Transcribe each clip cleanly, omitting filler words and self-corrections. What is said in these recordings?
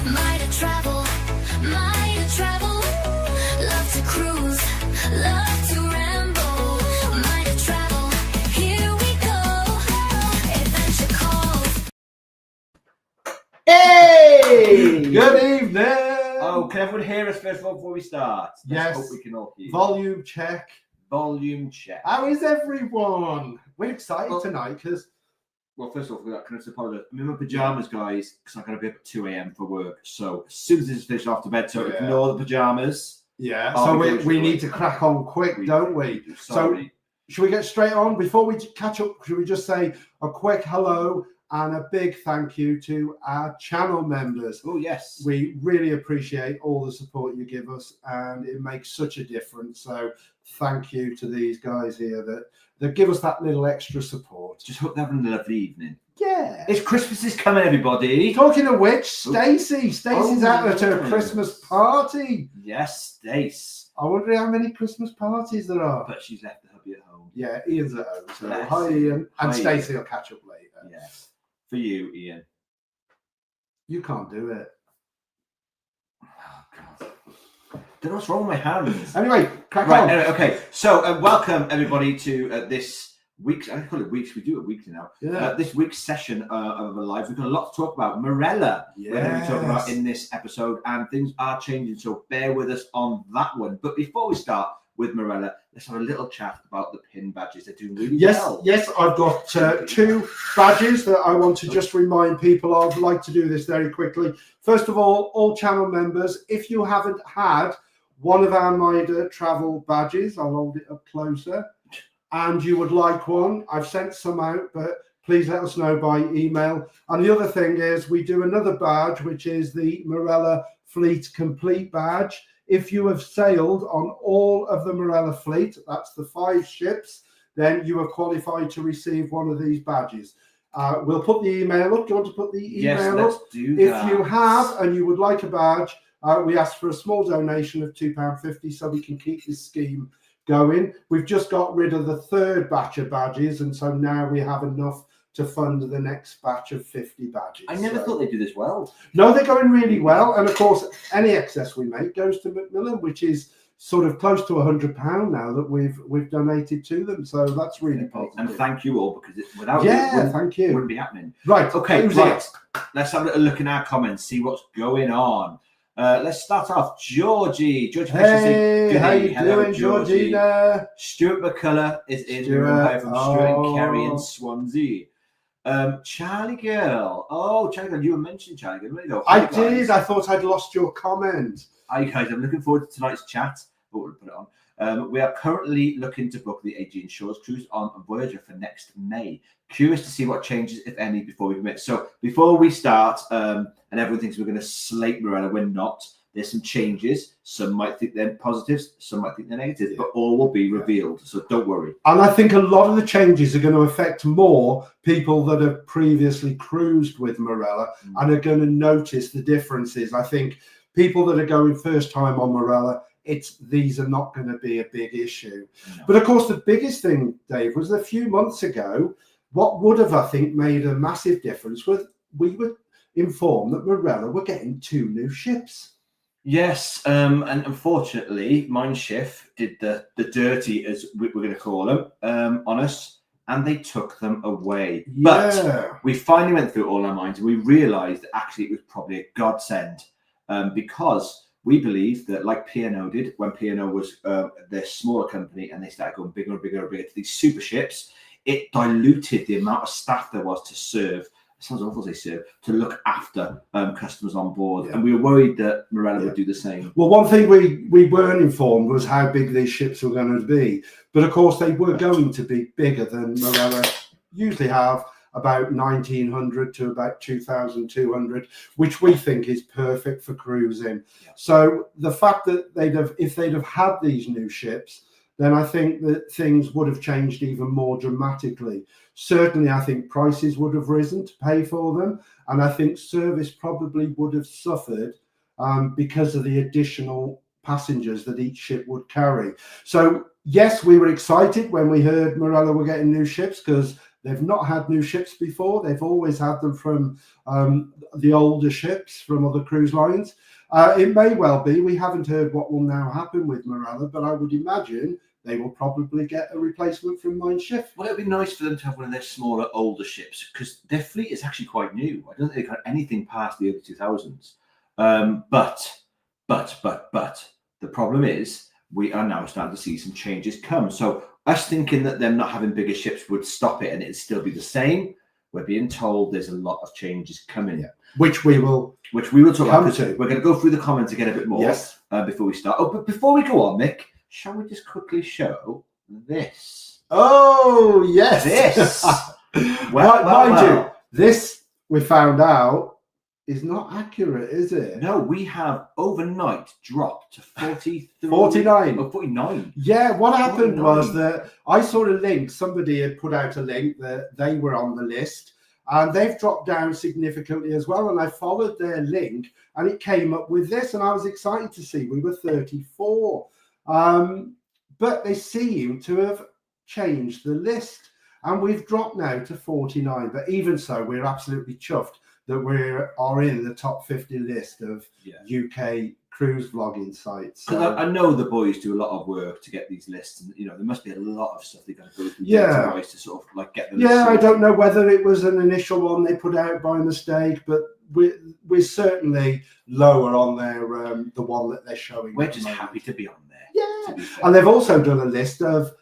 Might travel, love to cruise, love to ramble. Might travel, here we go, adventure calls. Hey! Good evening! Oh, can everyone hear us first of all before we start? Yes. Hope we can all hear. Volume check. Volume check. How is everyone? We're excited tonight because... Well, first of all, can I just apologise? I'm in my pyjamas, guys, because I'm going to be up at 2 a.m. for work. So as soon as this is finished off to bed, so ignore the pyjamas. Yeah, so we need to crack on quick, don't we? So should we get straight on? Before we catch up, should we just say a quick hello and a big thank you to our channel members? Oh, yes. We really appreciate all the support you give us, and it makes such a difference. So thank you to these guys here that give us that little extra support. Just hope they're having a lovely evening. Yeah. It's Christmas is coming, everybody. Talking of which, Stacey's out at her Christmas party. Yes, Stace. I wonder how many Christmas parties there are. But she's left the hubby at home. Yeah, Ian's at home. So Yes. hi, Ian. And Hi, Stacey will catch up later. Yes. For you, Ian. You can't do it. Oh, God. Don't know what's wrong with my hands. Anyway, crack Right, on. anyway, okay. So welcome, everybody, to this week's, I call it weeks, we do it weekly now. Yeah. This week's session of a live. We've got a lot to talk about. Marella, we're going to be talking about in this episode, and things are changing, so bear with us on that one. But before we start with Marella, let's have a little chat about the pin badges. They're doing really well. Yes, I've got two badges that I want to just remind people of. I'd like to do this very quickly. First of all channel members, if you haven't had one of our Mida travel badges, I'll hold it up closer, and you would like one, I've sent some out, but please let us know by email. And the other thing is we do another badge, which is the Marella Fleet Complete badge. If you have sailed on all of the Marella fleet, that's the 5 ships, then you are qualified to receive one of these badges. We'll put the email up. Do you want to put the email yes, up? let's do that. If you have and you would like a badge, we ask for a small donation of £2.50 so we can keep this scheme going. We've just got rid of the 3rd batch of badges, and so now we have enough to fund the next batch of 50 badges. I never thought they'd do this well. No, they're going really well. And of course, any excess we make goes to Macmillan, which is sort of close to £100 now that we've donated to them. So that's really positive. And thank you all, because without thank you. it wouldn't be happening. Right. Okay, who's right. it? Let's have a little look in our comments, see what's going on. Let's start off. Georgie. Hey, how you doing, Georgie? Georgina? Stuart McCullough is in the room from Stuart and Kerry in Swansea. Charlie Girl. Oh, Charlie Girl, you were mentioning Charlie Girl. There you go. I did. I thought I'd lost your comment. Hi guys, I'm looking forward to tonight's chat. Oh, we'll put it on. We are currently looking to book the Aegean Shores cruise on Voyager for next May. Curious to see what changes, if any, before we commit. So before we start, and everyone thinks we're going to slate Marella, we're not. There's some changes. Some might think they're positives, some might think they're negatives, but all will be revealed. So don't worry. And I think a lot of the changes are going to affect more people that have previously cruised with Marella and are going to notice the differences. I think people that are going first time on Marella, these are not going to be a big issue. No. But of course, the biggest thing, Dave, was a few months ago, what would have, I think, made a massive difference was we were informed that Marella were getting 2 new ships. Yes, and unfortunately, Mindshift did the dirty, as we're going to call them, on us, and they took them away. Yeah. But we finally went through all our minds, and we realised that actually it was probably a godsend, because we believe that, like P&O did, when P&O was their smaller company, and they started going bigger and bigger and bigger to these super ships, it diluted the amount of staff there was to serve. Sounds awful to say, to look after customers on board. And we were worried that Marella would do the same. Well, one thing we weren't informed was how big these ships were going to be. But of course, they were going to be bigger than Marella usually have, about 1,900 to about 2,200, which we think is perfect for cruising. Yeah. So the fact that if they'd have had these new ships, then I think that things would have changed even more dramatically. Certainly, I think prices would have risen to pay for them, and I think service probably would have suffered because of the additional passengers that each ship would carry. So, yes, we were excited when we heard Marella were getting new ships because They've not had new ships before. They've always had them from the older ships from other cruise lines. It may well be, we haven't heard what will now happen with Marella, but I would imagine they will probably get a replacement from Mein Schiff. Well, it would be nice for them to have one of their smaller, older ships because their fleet is actually quite new. I don't think they've got anything past the early 2000s. But the problem is we are now starting to see some changes come. So us thinking that them not having bigger ships would stop it and it'd still be the same, we're being told there's a lot of changes coming. Yeah. Which we will talk about. We're going to go through the comments again a bit more before we start. Oh, but before we go on, Mick, shall we just quickly show this? Oh, yes. This. Mind you, this we found out is not accurate, is it? No, we have overnight dropped to 43. 49. Oh, 49. Yeah, what happened 49. was that I saw a link. Somebody had put out a link that they were on the list and they've dropped down significantly as well. And I followed their link and it came up with this and I was excited to see we were 34. But they seem to have changed the list and we've dropped now to 49. But even so, we're absolutely chuffed that we are in the top 50 list of UK cruise vlogging sites. So, I know the boys do a lot of work to get these lists, and there must be a lot of stuff they've got to go through to sort of like get them. Yeah, I don't know whether it was an initial one they put out by mistake, but we're certainly lower on their the one that they're showing. We're just happy to be on there. Yeah, and they've also done a list of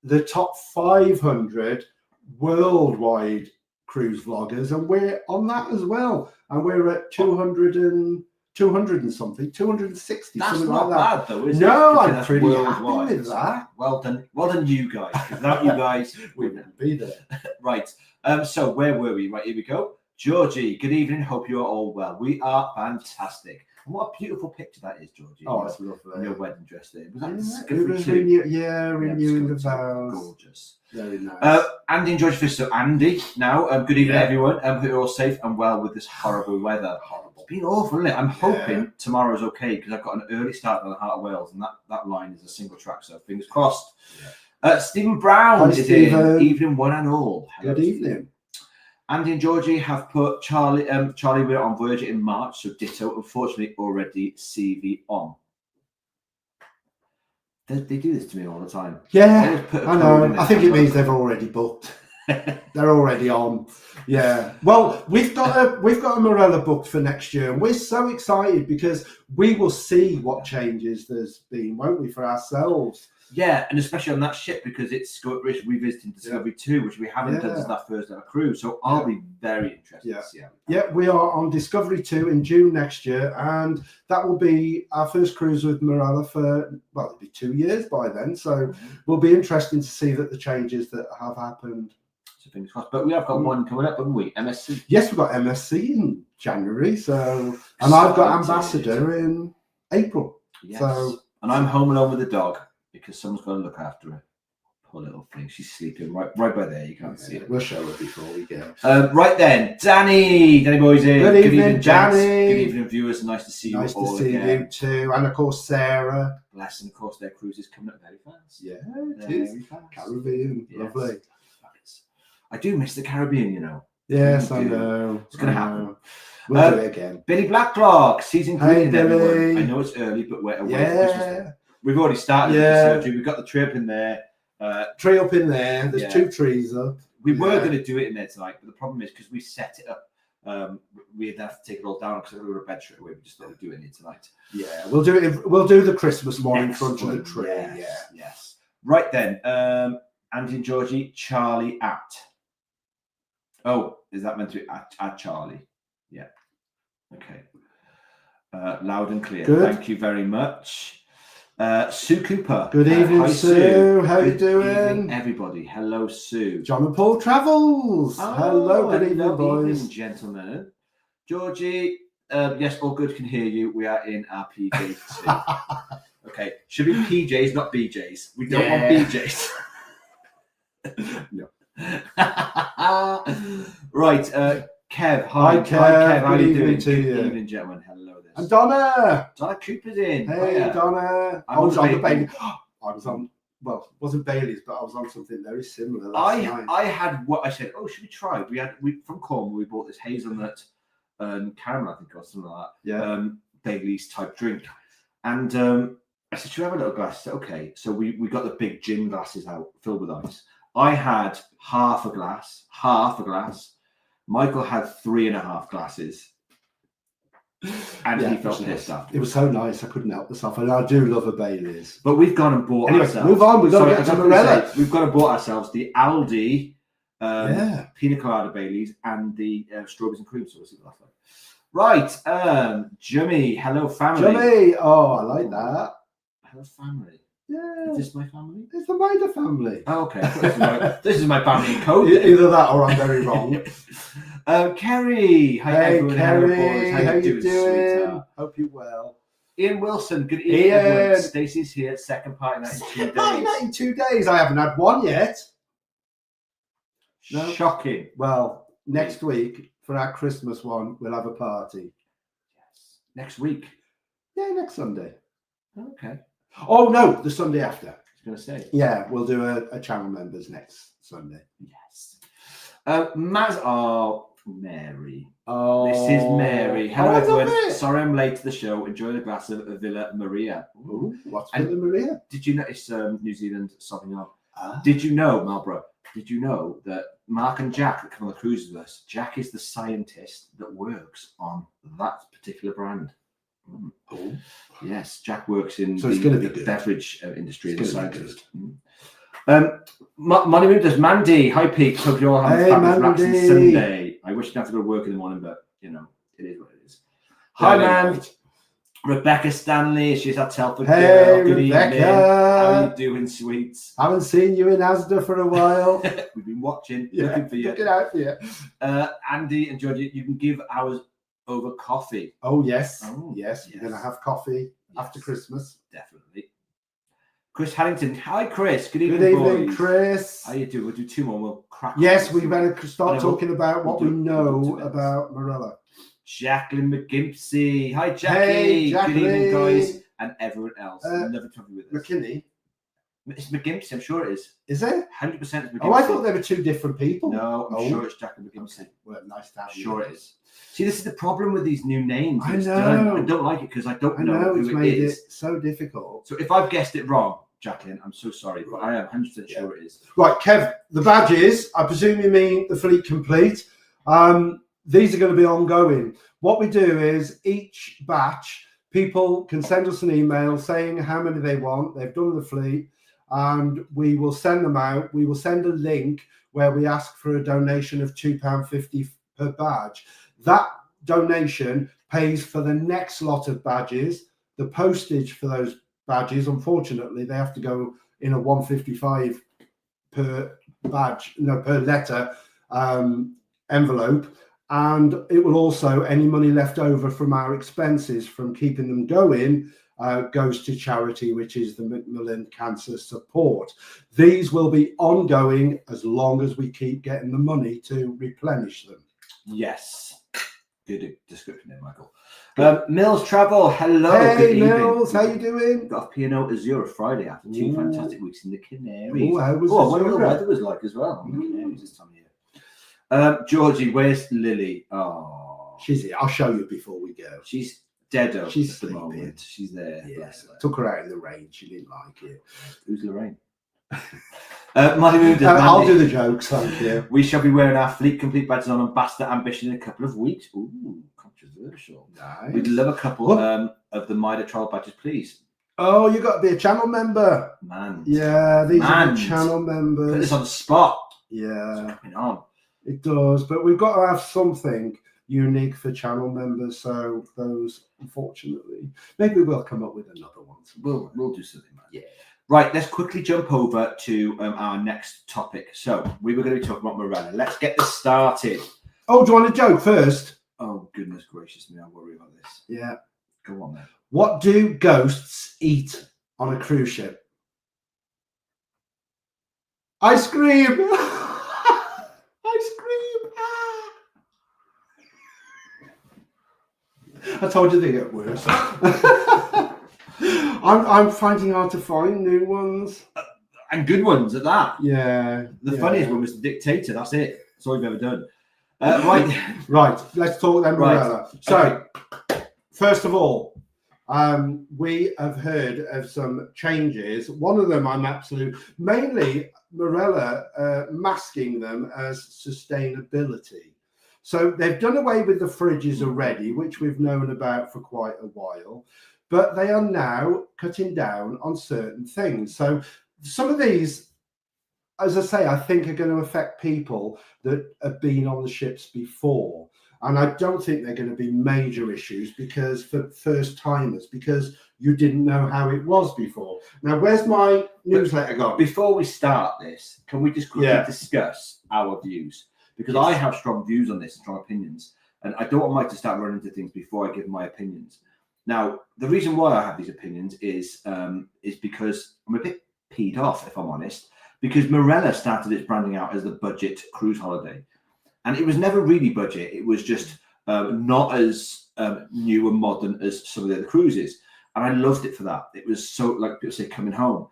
the top 500 worldwide cruise vloggers, and we're on that as well, and we're at 200 and something, 260. That's something not like that. bad though, is it? No, Because I'm that's pretty worldwide. happy with that. Well done, you guys. Without you guys, We wouldn't be there. Right. So where were we? Right, here we go. Georgie, good evening. Hope you are all well. We are fantastic. And what a beautiful picture that is, Georgie. Oh, it's lovely. In your wedding dress there. Was that renewing the vows. Gorgeous. Very nice. Andy and George Fish. So Andy, now, good evening, everyone. Hope you're all safe and well with this horrible weather. It's been awful, isn't it? I'm hoping tomorrow's okay because I've got an early start on the Heart of Wales, and that line is a single track, so fingers crossed. Stephen Brown is in. Evening one and all. Hello, Good evening. Andy and Georgie have put Charlie we're on Voyager in March, so ditto. Unfortunately, already CV on. They do this to me all the time. Yeah, I know. I think it means they've already booked. They're already on. Yeah. Well, we've got a Marella booked for next year, and we're so excited because we will see what changes there's been, won't we, for ourselves? Yeah, and especially on that ship because it's revisiting Discovery 2, which we haven't done since that first ever cruise. So I'll be very interested to see how. Yeah, we are on Discovery 2 in June next year, and that will be our first cruise with Marella for, well, it'll be 2 years by then. So will be interesting to see that the changes that have happened. So fingers crossed. But we have got one coming up, haven't we? MSC. Yes, we've got MSC in January. So, and I've got Ambassador in April. Yes. So, and I'm home alone with the dog. Because someone's got to look after her. Poor little thing. She's sleeping right by there. You can't see it. We'll show her before we go. Right then, Danny boys in. Good evening, gents. Danny. Good evening, viewers. Nice to see you all Nice to see you too. And of course, Sarah. Bless, and of course, their cruise is coming up very fast. Yeah, it is. Caribbean. Yes. Lovely. I do miss the Caribbean, Yes, I know. It's going to happen. We'll do it again. Billy Blacklock, season green. Hey, Billy. I know it's early, but we're away. Yeah. We've already started the surgery. We've got the tree up in there. Tree up in there. There's 2 trees up. We were going to do it in there tonight, but the problem is because we set it up, we'd have to take it all down because we were a bed straight away. We just thought we'd do it in here tonight. Yeah, we'll do it. We'll do the Christmas more in front of the tree. Yes. Right then, Andy and Georgie, Charlie at. Oh, is that meant to be at Charlie? Yeah. Okay. Loud and clear. Good. Thank you very much. Sue Cooper. Good evening, Hi, Sue. How you Good doing? Evening, everybody. Hello, Sue. John and Paul Travels. Hello, good evening, boys. Evening, gentlemen. Georgie, yes, all good, can hear you. We are in our PJs too. Okay, should be PJs, not BJs. We don't want BJs. No. Right, Kev. Hi, Kev. Kev. How are you doing? To you. Good evening, gentlemen. Hello there. And Donna. Donna Cooper's in. Hey, Donna. I I was on the baby. baby. I was on well, it wasn't Bailey's, but I was on something very similar last night. I had what I said. Oh, should we try? We from Cornwall. We bought this hazelnut caramel, I think, or something like that. Yeah. Bailey's type drink, and I said, should we have a little glass? I said, okay. So we got the big gin glasses out filled with ice. I had half a glass. Michael had 3.5 glasses. And he felt pissed off. It was so nice, I couldn't help myself. And I do love a Bailey's. But we've gone and bought ourselves. Move on, we've got to get to Marella. We've got to bought ourselves the Aldi Pina Colada Baileys and the strawberries and cream sauce. Right, Jimmy, hello family. Jimmy, oh, I like that. Hello family. Yeah. Is this my family? It's the Maida family. Oh, okay. This is my family in code. Either that or I'm very wrong. Kerry. Hi, hey, everyone. Kerry. How you doing? Sweetheart? Hope you're well. Ian Wilson. Good evening, everyone. Stacey's here. Second party night in 2 days. Night in 2 days. I haven't had one yet. No? Shocking. Well, next week for our Christmas one, we'll have a party. Yes. Next week? Yeah, next Sunday. Okay. Oh, no, the Sunday after. I was going to say. Yeah, we'll do a channel members next Sunday. Yes. Mary. Oh, this is Mary. Hello, I love everyone. it. Sorry I'm late to the show. Enjoy the glass of Villa Maria. Ooh, what's Villa Maria? Did you notice New Zealand Sauvignon? Ah. Did you know, Marlborough? Did you know that Mark and Jack that come on the cruises with us? Jack is the scientist that works on that particular brand. Oh. Yes, Jack works in so the beverage industry as a scientist. Money Movers, Mandy, hi Pete. Hope you all have a fabulous relaxing Sunday. I wish you didn't have to go to work in the morning, but you know, it is what it is. Hi, man. Rebecca Stanley, she's our Telford girl. Good Rebecca. evening. How are you doing, sweets? Haven't seen you in Asda for a while. We've been watching, looking for you. Looking out for you. Andy and Georgia, you can give ours over coffee. Oh, yes. Oh, yes. We're going to have coffee after Christmas. Definitely. Chris Harrington. Hi, Chris. Good evening, Good evening, boys. Chris. How you doing? We'll do 2 more. We'll crack. Yes, we better start talking about what we know we'll about Marella. Jacqueline McGimpsey. Hi, Jackie. Hey, Jacqueline. Good evening, guys, and everyone else. Never talking with us. McKinney. It's McGimpsey. I'm sure it is. Is it? 100% McGimpsey. Oh, I thought they were 2 different people. No, I'm sure it's Jacqueline McGimpsey. Well, nice to have you. Sure it is. See, this is the problem with these new names. I know. I don't like it because I don't I know it's who made it is. it so difficult. So if I've guessed it wrong, Jacqueline, I'm so sorry, but I am 100% sure it is. Right, Kev, the badges, I presume you mean the Fleet Complete. These are going to be ongoing. What we do is each batch, people can send us an email saying how many they want. They've done the fleet, and we will send them out. We will send a link where we ask for a donation of £2.50 per badge. That donation pays for the next lot of badges, the postage for those badges. Unfortunately, they have to go in a 155 per badge, per letter envelope. And it will also, any money left over from our expenses from keeping them going goes to charity, which is the Macmillan Cancer Support. These will be ongoing as long as we keep getting the money to replenish them. Yes. Good description there, Michael. Mills Travel, hello. Hey, good Mills, evening. how you doing? Got off P&O Azure Friday after 2 fantastic weeks in the Canaries. How was I wonder what the weather was like as well in the Canaries this time of year. Georgie, where's Lily? Oh, she's here. I'll show you before we go. She's dead at She's the sleeping. moment. She's there. Yes, took her out in the rain. She didn't like it. Who's Lorraine? Money I'll do the jokes, thank you. We shall be wearing our Fleet Complete badges on Ambassador Ambition in a couple of weeks. Ooh, controversial. Nice. We'd love a couple of the Mida Trial badges, please. Oh, you got to be a channel member. Man. Yeah, these are the channel members. Put this on the spot. Yeah. What's going on? It does, but we've got to have something unique for channel members. So those, unfortunately, maybe we'll come up with another one. We'll do something, man. Yeah. Right, let's quickly jump over to our next topic. So we were going to be talking about Marella. Let's get this started. Oh, do you want a joke first? Oh, goodness gracious me, I worry about this. Yeah. Go on then. What do ghosts eat on a cruise ship? Ice cream. Ice cream. I told you they get worse. I'm finding hard to find new ones. and good ones at that. Yeah. The yeah. funniest one was the dictator. That's it. That's all you've ever done. Right. Right. Let's talk then, Right. Marella. So, first of all, we have heard of some changes. One of them mainly Marella masking them as sustainability. So they've done away with the fridges already, which we've known about for quite a while, but they are now cutting down on certain things. So some of these, as I say, I think are going to affect people that have been on the ships before. And I don't think they're going to be major issues because for first timers, because you didn't know how it was before. Now, where's my newsletter gone? Before we start this, can we just quickly discuss our views? Because I have strong views on this, strong opinions. And I don't want Mike to start running into things before I give my opinions. Now, the reason why I have these opinions is because I'm a bit peed off, if I'm honest, because Marella started its branding out as the budget cruise holiday. And it was never really budget. It was just not as new and modern as some of the other cruises. And I loved it for that. It was so, like people say, coming home.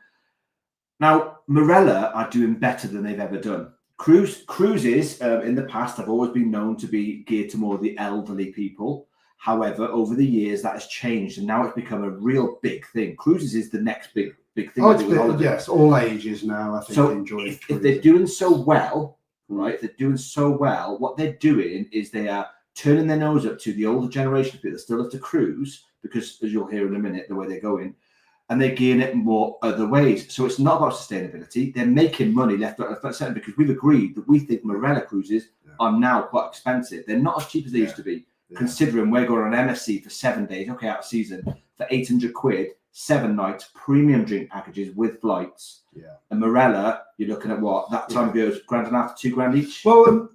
Now, Marella are doing better than they've ever done. Cruises in the past have always been known to be geared to more the elderly people. However, over the years, that has changed. And now it's become a real big thing. Cruises is the next big thing. Oh, it's been, yes, all ages now, I think. So if they're doing so well, right, they're doing so well, what they're doing is they are turning their nose up to the older generation of people that still have to cruise, because as you'll hear in a minute, the way they're going, and they're gearing it more other ways. So it's not about sustainability. They're making money left, right, and centre, because we've agreed that we think Marella Cruises are now quite expensive. They're not as cheap as they used to be, considering we're going on MSC for 7 days, okay, out of season, for 800 quid, 7 nights, premium drink packages with flights. And Marella, you're looking at what? That time of year is £1.5 to £2 each. Well,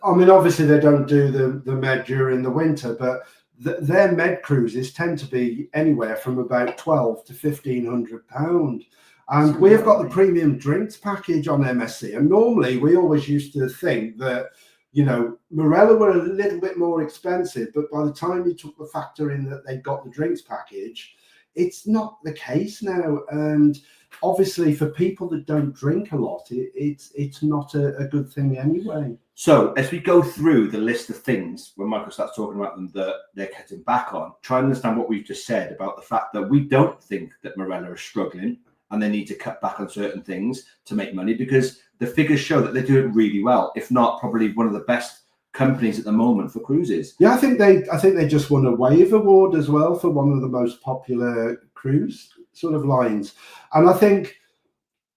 I mean, obviously they don't do the Med during the winter, but their Med cruises tend to be anywhere from about £1,200 to £1,500. And we have got the premium drinks package on MSC. And normally we always used to think that, you know, Marella were a little bit more expensive, but by the time you took the factor in that they got the drinks package, it's not the case now. And obviously for people that don't drink a lot, it's not a good thing anyway. So as we go through the list of things, when Michael starts talking about them that they're cutting back on, try and understand what we've just said about the fact that we don't think that Marella are struggling and they need to cut back on certain things to make money, because the figures show that they're doing really well, if not probably one of the best companies at the moment for cruises. Yeah, I think they just won a Wave Award as well for one of the most popular cruise sort of lines. And I think,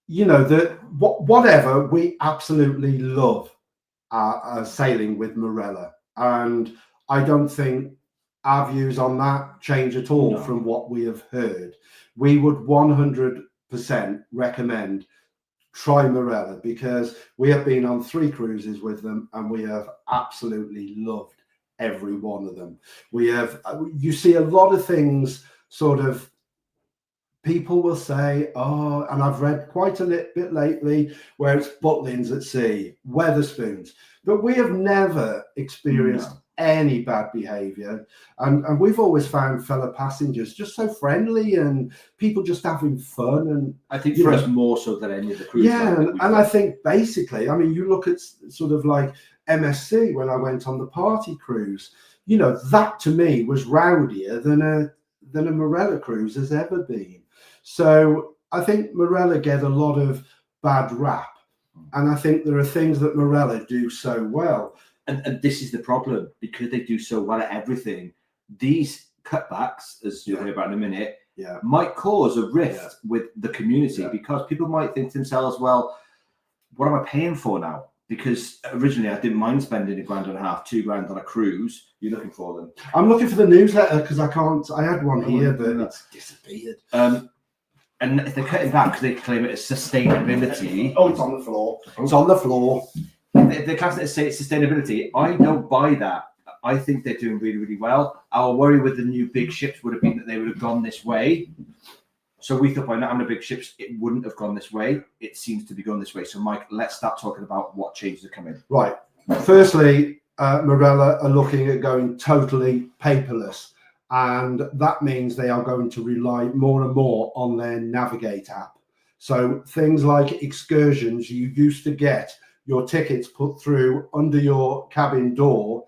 you know, that whatever, we absolutely love sailing with Marella, and I don't think our views on that change at all from what we have heard. We would 100% recommend try Marella, because we have been on 3 cruises with them and we have absolutely loved every one of them. We have, you see a lot of things sort of, people will say, oh, and I've read quite a bit lately where it's Butlins at sea, Weatherspoons, but we have never experienced any bad behavior, and we've always found fellow passengers just so friendly and people just having fun. And I think for us more so than any of the cruises. And I think basically, I mean, you look at sort of like MSC when I went on the party cruise, you know, that to me was rowdier than a Marella cruise has ever been. So I think Marella get a lot of bad rap, and I think there are things that Marella do so well. And this is the problem, because they do so well at everything. These cutbacks, as you'll hear about in a minute, might cause a rift with the community, because people might think to themselves, well, what am I paying for now? Because originally I didn't mind spending £1.5 £2 grand on a cruise. You're looking for them. I'm looking for the newsletter because I had one here, but it's disappeared. And if they're cutting back because they claim it as sustainability. Oh, it's on the floor. It's on the floor. If they're classing it as sustainability, I don't buy that. I think they're doing really, really well. Our worry with the new big ships would have been that they would have gone this way. So we thought by not having the big ships, it wouldn't have gone this way. It seems to be going this way. So Mike, let's start talking about what changes are coming. Right. Firstly, Marella are looking at going totally paperless. And that means they are going to rely more and more on their Navigate app. So things like excursions, you used to get your tickets put through under your cabin door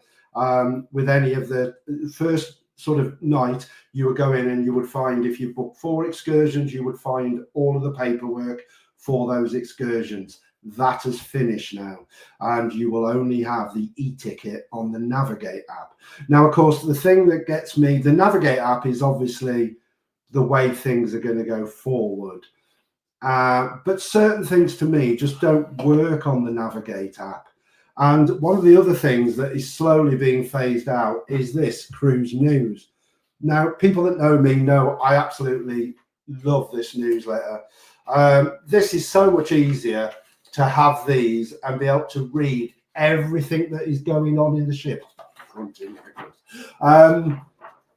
with any of the first sort of night. You would go in and you would find, if you booked 4 excursions, you would find all of the paperwork for those excursions. That has finished now, and you will only have the e-ticket on the Navigate app. Now, of course, the thing that gets me, the Navigate app is obviously the way things are going to go forward. But certain things to me just don't work on the Navigate app. And one of the other things that is slowly being phased out is this cruise news. Now, people that know me know I absolutely love this newsletter. This is so much easier to have these and be able to read everything that is going on in the ship.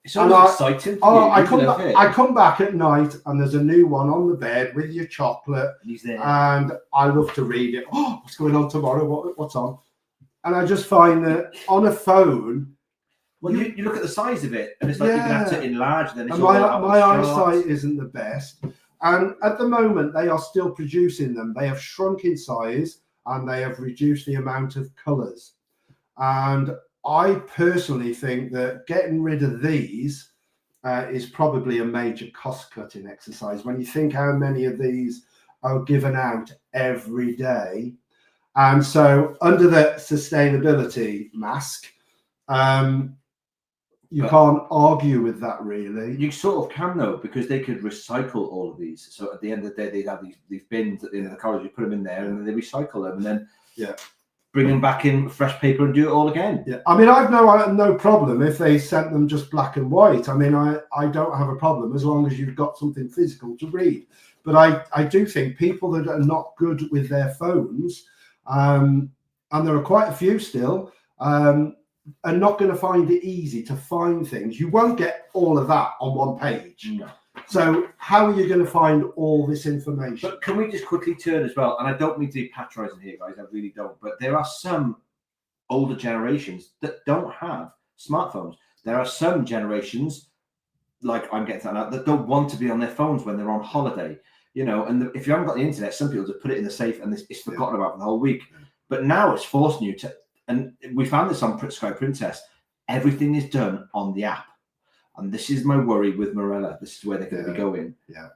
It's always exciting. I come back at night and there's a new one on the bed with your chocolate. He's there. And I love to read it. Oh, what's going on tomorrow? What's on? And I just find that on a phone. Well, you look at the size of it, and it's like you can have to enlarge. Then it's my eyesight isn't the best. And at the moment, they are still producing them. They have shrunk in size and they have reduced the amount of colours. And I personally think that getting rid of these is probably a major cost-cutting exercise. When you think how many of these are given out every day. And so under the sustainability mask, you can't argue with that, really. You sort of can, though, because they could recycle all of these. So at the end of the day, they'd have these bins at the end of the corridor. You put them in there, and then they recycle them, and then bring them back in fresh paper and do it all again. Yeah, I mean, I've no problem if they sent them just black and white. I mean, I don't have a problem as long as you've got something physical to read. But I do think people that are not good with their phones, and there are quite a few still, are not going to find it easy to find things. You won't get all of that on one page. No. So how are you going to find all this information? But can we just quickly turn as well? And I don't mean to be patronising here, guys. I really don't. But there are some older generations that don't have smartphones. There are some generations, like I'm getting to now, that don't want to be on their phones when they're on holiday. You know, and if you haven't got the internet, some people just put it in the safe and it's forgotten about for the whole week. But now it's forcing you to. And we found this on Marella Princess. Everything is done on the app. And this is my worry with Marella. This is where they're going to be going. Yeah.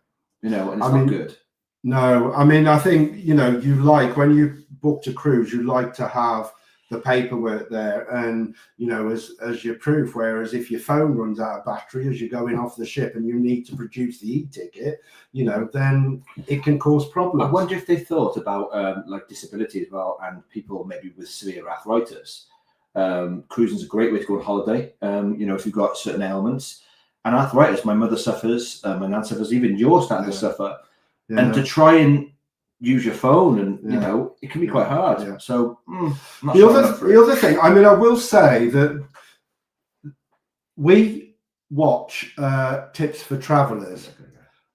You know, and it's not good. No, I mean, I think, you know, you like, when you booked a cruise, you like to have the paperwork there and, you know, as your proof. Whereas if your phone runs out of battery as you're going off the ship and you need to produce the e-ticket, you know, then it can cause problems. I wonder if they thought about like disability as well, and people maybe with severe arthritis. Cruising is a great way to go on holiday. You know, if you've got certain ailments and arthritis, my mother suffers, my nan suffers, even you're starting to suffer. Yeah. And to try and use your phone, and you know, it can be quite hard. Yeah. So the other thing, I mean, I will say that we watch Tips for Travellers,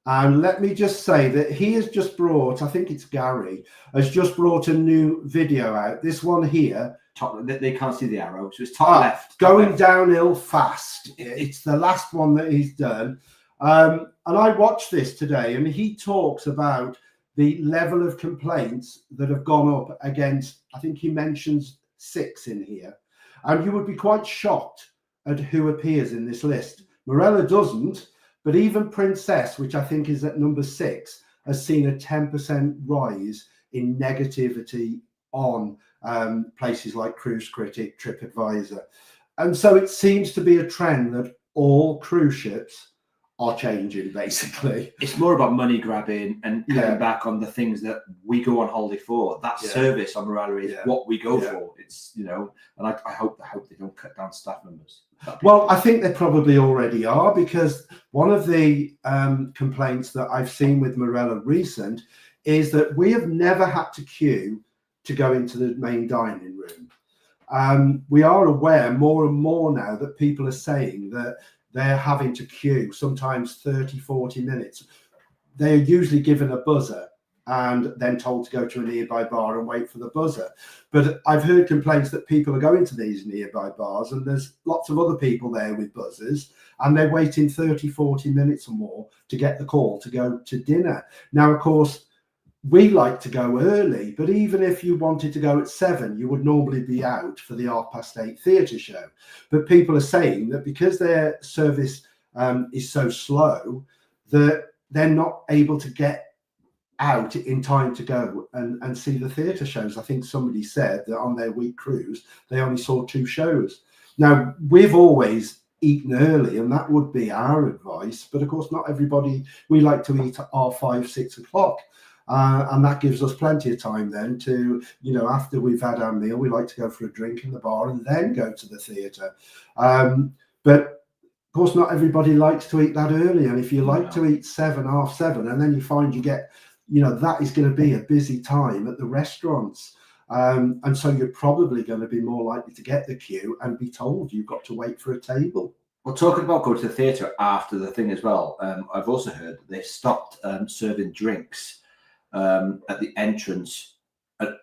and let me just say that he has just brought, I think it's Gary, has just brought a new video out. This one here. Top, they can't see the arrow, so it's top left. Going downhill fast. It's the last one that he's done. And I watched this today, and he talks about the level of complaints that have gone up against, I think he mentions 6 in here. And you would be quite shocked at who appears in this list. Marella doesn't, but even Princess, which I think is at number 6, has seen a 10% rise in negativity on places like Cruise Critic, TripAdvisor. And so it seems to be a trend that all cruise ships are changing, basically. It's more about money grabbing and cutting back on the things that we go on holiday for. That service on Marella is what we go for. It's, you know, and I hope they don't cut down staff members. Well, I think they probably already are, because one of the complaints that I've seen with Marella recent is that we have never had to queue to go into the main dining room. We are aware more and more now that people are saying that they're having to queue sometimes 30, 40 minutes. They're usually given a buzzer and then told to go to a nearby bar and wait for the buzzer. But I've heard complaints that people are going to these nearby bars and there's lots of other people there with buzzers and they're waiting 30, 40 minutes or more to get the call to go to dinner. Now, of course, we like to go early, but even if you wanted to go at 7, you would normally be out for the 8:30 theatre show. But people are saying that because their service is so slow, that they're not able to get out in time to go and see the theatre shows. I think somebody said that on their week cruise, they only saw 2 shows. Now, we've always eaten early, and that would be our advice. But of course, not everybody, we like to eat at 5, 6 o'clock. And that gives us plenty of time then to, after we've had our meal, we like to go for a drink in the bar and then go to the theatre. But of course, not everybody likes to eat that early. And if you like to eat 7, half 7, and then you find you get, that is going to be a busy time at the restaurants. And so you're probably going to be more likely to get the queue and be told you've got to wait for a table. Well, talking about going to the theatre after the thing as well, I've also heard that they stopped serving drinks at the entrance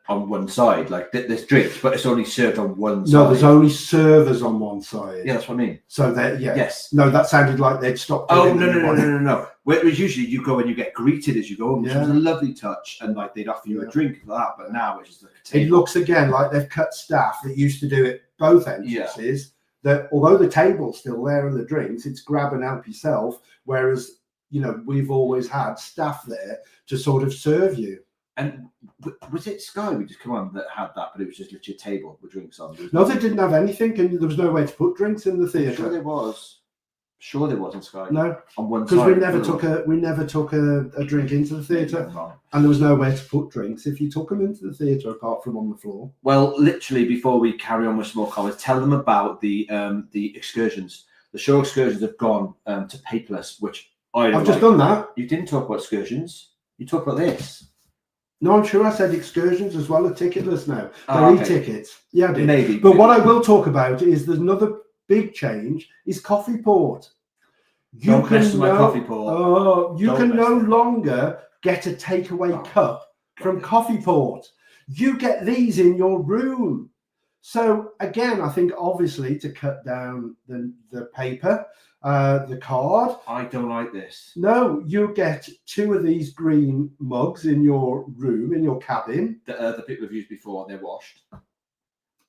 on one side. Like there's drinks, but it's only served on one side. No, there's only servers on one side. Yeah, that's what I mean. So that, yeah. Yes. No, that sounded like they'd stopped. Oh, no. Where it was usually you go and you get greeted as you go, which was a lovely touch, and like they'd offer you a drink for that. But now it's just like a table. It looks again like they've cut staff that used to do it both entrances. That although the table's still there and the drinks, it's grab and help yourself. Whereas we've always had staff there to sort of serve you. And was it Sky we just come on that had that, but it was just literally a table with drinks on? No, they didn't have anything, and there was no way to put drinks in the theatre. Sure there was. Sure there was on Sky. No, on one because side. we never took a drink into the theatre, and there was no way to put drinks if you took them into the theatre apart from on the floor. Well, literally, before we carry on with some more comments, tell them about the excursions. The show excursions have gone to paperless, which I've just done that. You didn't talk about excursions. You talked about this. No, I'm sure I said excursions as well are ticketless now. They're e-tickets. Yeah, I did. Maybe. But what I will talk about is there's another big change is Coffee Port. Don't mess with my Coffee Port. Oh, you can no longer get a takeaway cup from Coffee Port. You get these in your room. So again, I think obviously to cut down the paper, the card. I don't like this. No, you get 2 of these green mugs in your room, in your cabin. The people have used before, they're washed.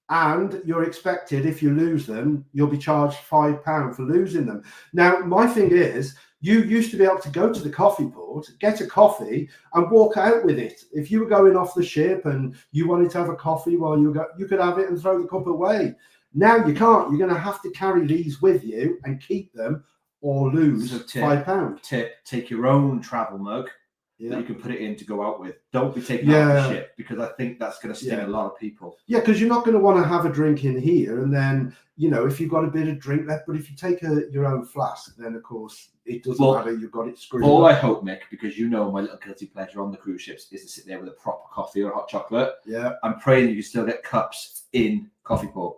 And you're expected, if you lose them, you'll be charged £5 for losing them. Now, my thing is, you used to be able to go to the Coffee Port, get a coffee, and walk out with it. If you were going off the ship and you wanted to have a coffee while you could have it and throw the cup away. Now you can't. You're going to have to carry these with you and keep them, or lose £5. Take your own travel mug that you can put it in to go out with. Don't be taking it off the ship, because I think that's going to sting a lot of people. Yeah, because you're not going to want to have a drink in here, and then if you've got a bit of drink left. But if you take your own flask, then of course it doesn't matter. You've got it screwed. All I hope, Mick, because my little guilty pleasure on the cruise ships is to sit there with a proper coffee or hot chocolate. Yeah, I'm praying you can still get cups in Coffee Port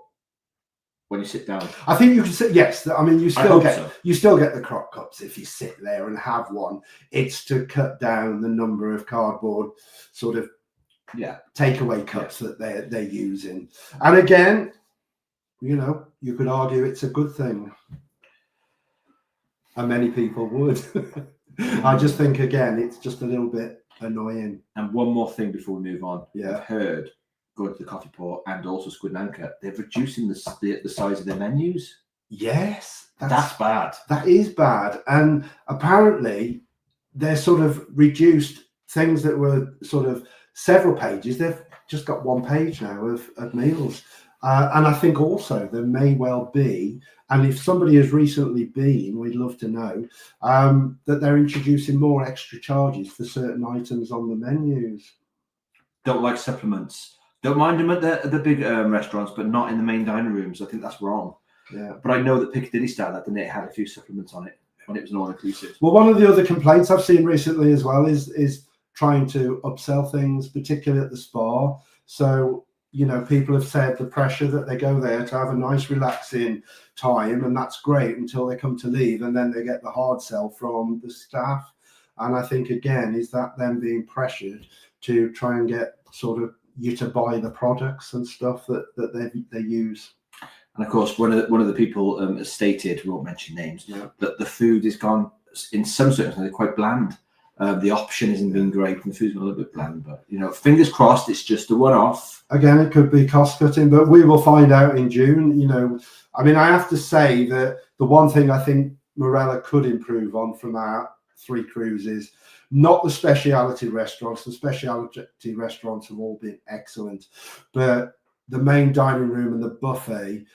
when you sit down. I think you can sit. Yes, I mean you still get the crock cups if you sit there and have one. It's to cut down the number of cardboard sort of takeaway cups that they're using. And again, you could argue it's a good thing, and many people would. I just think again it's just a little bit annoying. And one more thing before we move on. Yeah, I've heard, going to the Coffee Port and also Squid and Anchor, they're reducing the size of their menus. Yes, that's bad. That is bad. And apparently they're sort of reduced things that were sort of several pages. They've just got 1 page now of meals. And I think also there may well be, and if somebody has recently been, we'd love to know, that they're introducing more extra charges for certain items on the menus. Don't like supplements. Don't mind them at the big restaurants, but not in the main dining rooms. I think that's wrong. Yeah. But I know that Piccadilly style, that it had a few supplements on it when it was an all-inclusive. Well, one of the other complaints I've seen recently as well is trying to upsell things, particularly at the spa. So, people have said the pressure that they go there to have a nice relaxing time, and that's great until they come to leave, and then they get the hard sell from the staff. And I think, again, is that them being pressured to try and get sort of you to buy the products and stuff that they use. And of course, one of the people has stated, we won't mention names, that the food is gone in some circumstances quite bland. The option hasn't been great, and the food's been a little bit bland. But fingers crossed, it's just a one-off. Again, it could be cost cutting, but we will find out in June. I mean, I have to say that the one thing I think Marella could improve on from our 3 cruises, not the speciality restaurants. The speciality restaurants have all been excellent, but the main dining room and the buffet,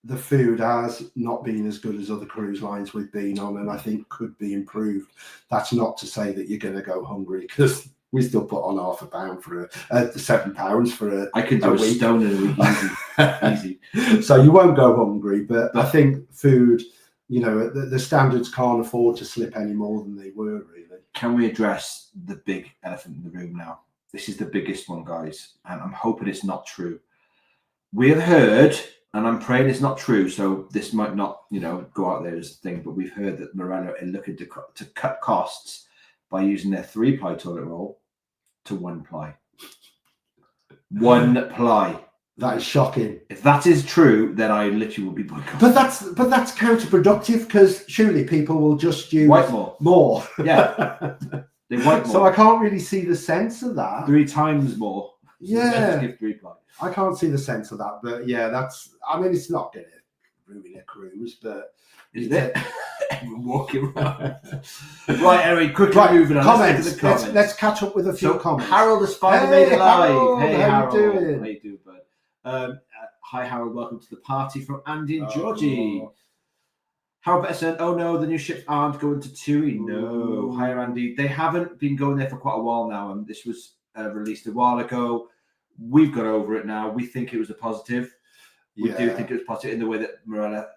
the food has not been as good as other cruise lines we've been on, and I think could be improved. That's not to say that you're going to go hungry, because we still put on £1 for £7 for a. I could do a stone in a week, easy. So you won't go hungry, but I think food, the standards can't afford to slip any more than they were, really. Can we address the big elephant in the room now? This is the biggest one, guys, and I'm hoping it's not true. We have heard, and I'm praying it's not true, so this might not, go out there as a thing, but we've heard that Marella are looking to cut costs by using their 3-ply toilet roll to 1-ply. 1-ply. That is shocking. If that is true, then I literally will be boycotting. But that's counterproductive, because surely people will just use White more. Yeah. They white more. So I can't really see the sense of that. 3 times more. Yeah. Give 3-ply. I can't see the sense of that, but yeah, it's not going to ruin a cruise, but is it? Walking around. Right, anyway, quickly moving on. Comments. Let's catch up with a few comments. Harold the Spider made it live. Hey, how Harold. you doing? How you doing, bud? Hi, Harold. Welcome to the party from Andy and Georgie. Harold better said, "Oh no, the new ships aren't going to TUI." No, hi, Andy. They haven't been going there for quite a while now, and this was released a while ago. We've got over it now. We think it was a positive. We do think it was positive in the way that Marella,